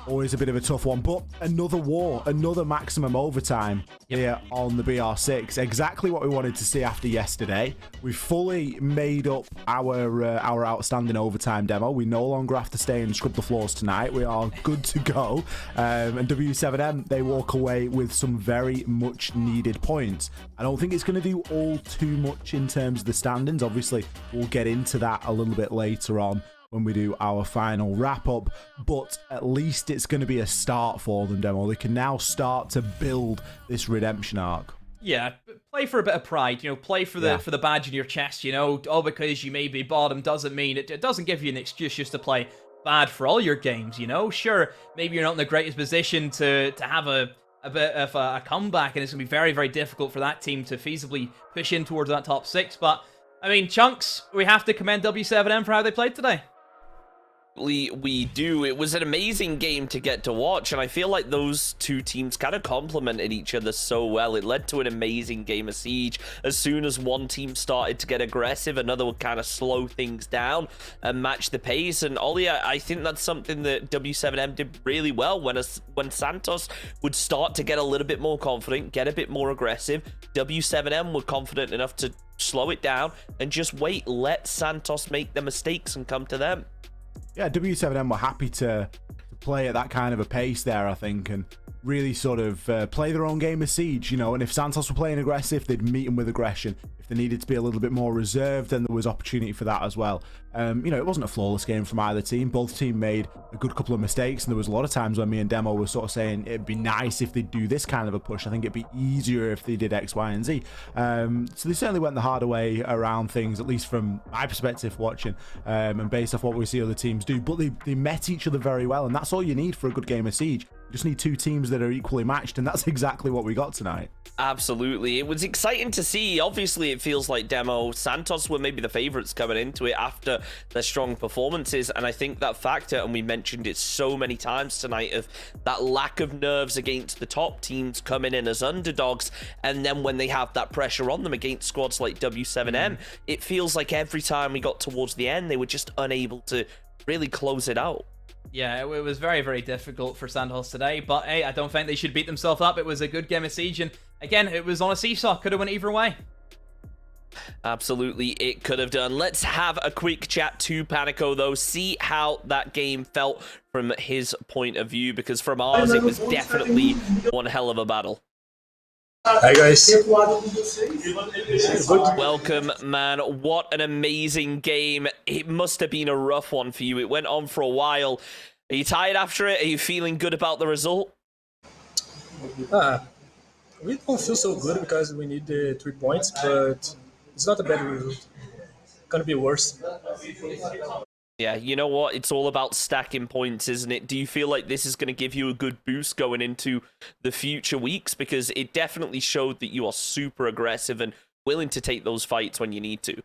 always a bit of a tough one. But another war, another maximum overtime here on the BR6. Exactly what we wanted to see after yesterday. We've fully made up our outstanding overtime demo. We no longer have to stay and scrub the floors tonight. We are good to go. And W7M, they walk away with some very much needed points. I don't think it's going to do all too much in terms of the standings. Obviously, we'll get into that a little bit later on when we do our final wrap-up, but at least it's going to be a start for them, Demo. They can now start to build this redemption arc. Yeah, play for a bit of pride, you know, play for the badge in your chest, you know. All because you may be bottom doesn't mean it doesn't give you an excuse just to play bad for all your games, you know. Sure, maybe you're not in the greatest position to have a bit of a comeback, and it's going to be very, very difficult for that team to feasibly push in towards that top 6, but, I mean, Chunks, we have to commend W7M for how they played today. We do. It was an amazing game to get to watch, and I feel like those two teams kind of complemented each other so well. It led to an amazing game of Siege. As soon as one team started to get aggressive, another would kind of slow things down and match the pace. And Ollie, I think that's something that W7M did really well. When Santos would start to get a little bit more confident, get a bit more aggressive, W7M were confident enough to slow it down and just wait, let Santos make their mistakes and come to them. Yeah, W7M were happy to play at that kind of a pace there, I think, and really sort of play their own game of Siege, you know. And if Santos were playing aggressive, they'd meet them with aggression. If they needed to be a little bit more reserved, then there was opportunity for that as well. You know, it wasn't a flawless game from either team. Both teams made a good couple of mistakes, and there was a lot of times when me and Demo were sort of saying it'd be nice if they do this kind of a push. I think it'd be easier if they did X, Y, and Z. So they certainly went the harder way around things, at least from my perspective watching, and based off what we see other teams do. But they met each other very well, and that's all you need for a good game of Siege. You just need two teams that are equally matched, and that's exactly what we got tonight. Absolutely. It was exciting to see. Obviously, it feels like Demo Santos were maybe the favorites coming into it after their strong performances, and I think that factor, and we mentioned it so many times tonight, of that lack of nerves against the top teams coming in as underdogs, and then when they have that pressure on them against squads like W7M, it feels like every time we got towards the end, they were just unable to really close it out. Yeah, it was very, very difficult for Santos today, but hey, I don't think they should beat themselves up. It was a good game of Siege, and again, it was on a seesaw. Could have went either way. Absolutely, it could have done. Let's have a quick chat to Panico, though, see how that game felt from his point of view, because from ours, it was definitely one hell of a battle. Hi guys. Welcome, man. What an amazing game. It must have been a rough one for you. It went on for a while. Are you tired after it? Are you feeling good about the result? We don't feel so good because we need the 3 points, but it's not a bad result. It's gonna be worse. Yeah, you know what? It's all about stacking points, isn't it? Do you feel like this is going to give you a good boost going into the future weeks? Because it definitely showed that you are super aggressive and willing to take those fights when you need to.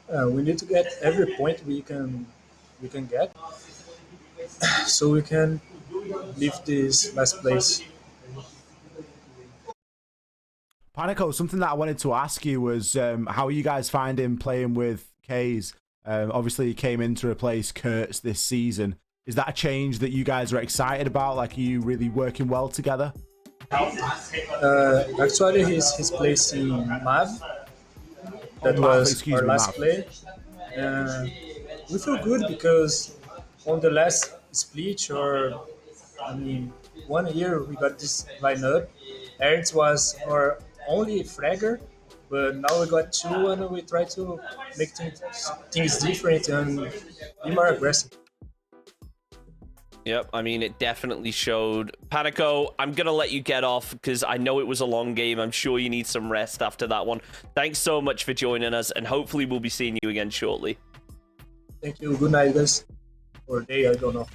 We need to get every point we can get, so we can leave this last place. Panico, something that I wanted to ask you was how are you guys finding playing with K's? Obviously, he came in to replace Kurtz this season. Is that a change that you guys are excited about? Like, are you really working well together? Actually, he's placing Mav. That was excuse our me, last Mav. play. We feel good because on the last split, or I mean, 1 year we got this lineup. Ernst was our only fragger, but now we got two, and we try to make things different and be more aggressive. Yep, I mean, it definitely showed. Panico, I'm going to let you get off because I know it was a long game. I'm sure you need some rest after that one. Thanks so much for joining us, and hopefully we'll be seeing you again shortly. Thank you. Good night, guys. Or day, I don't know.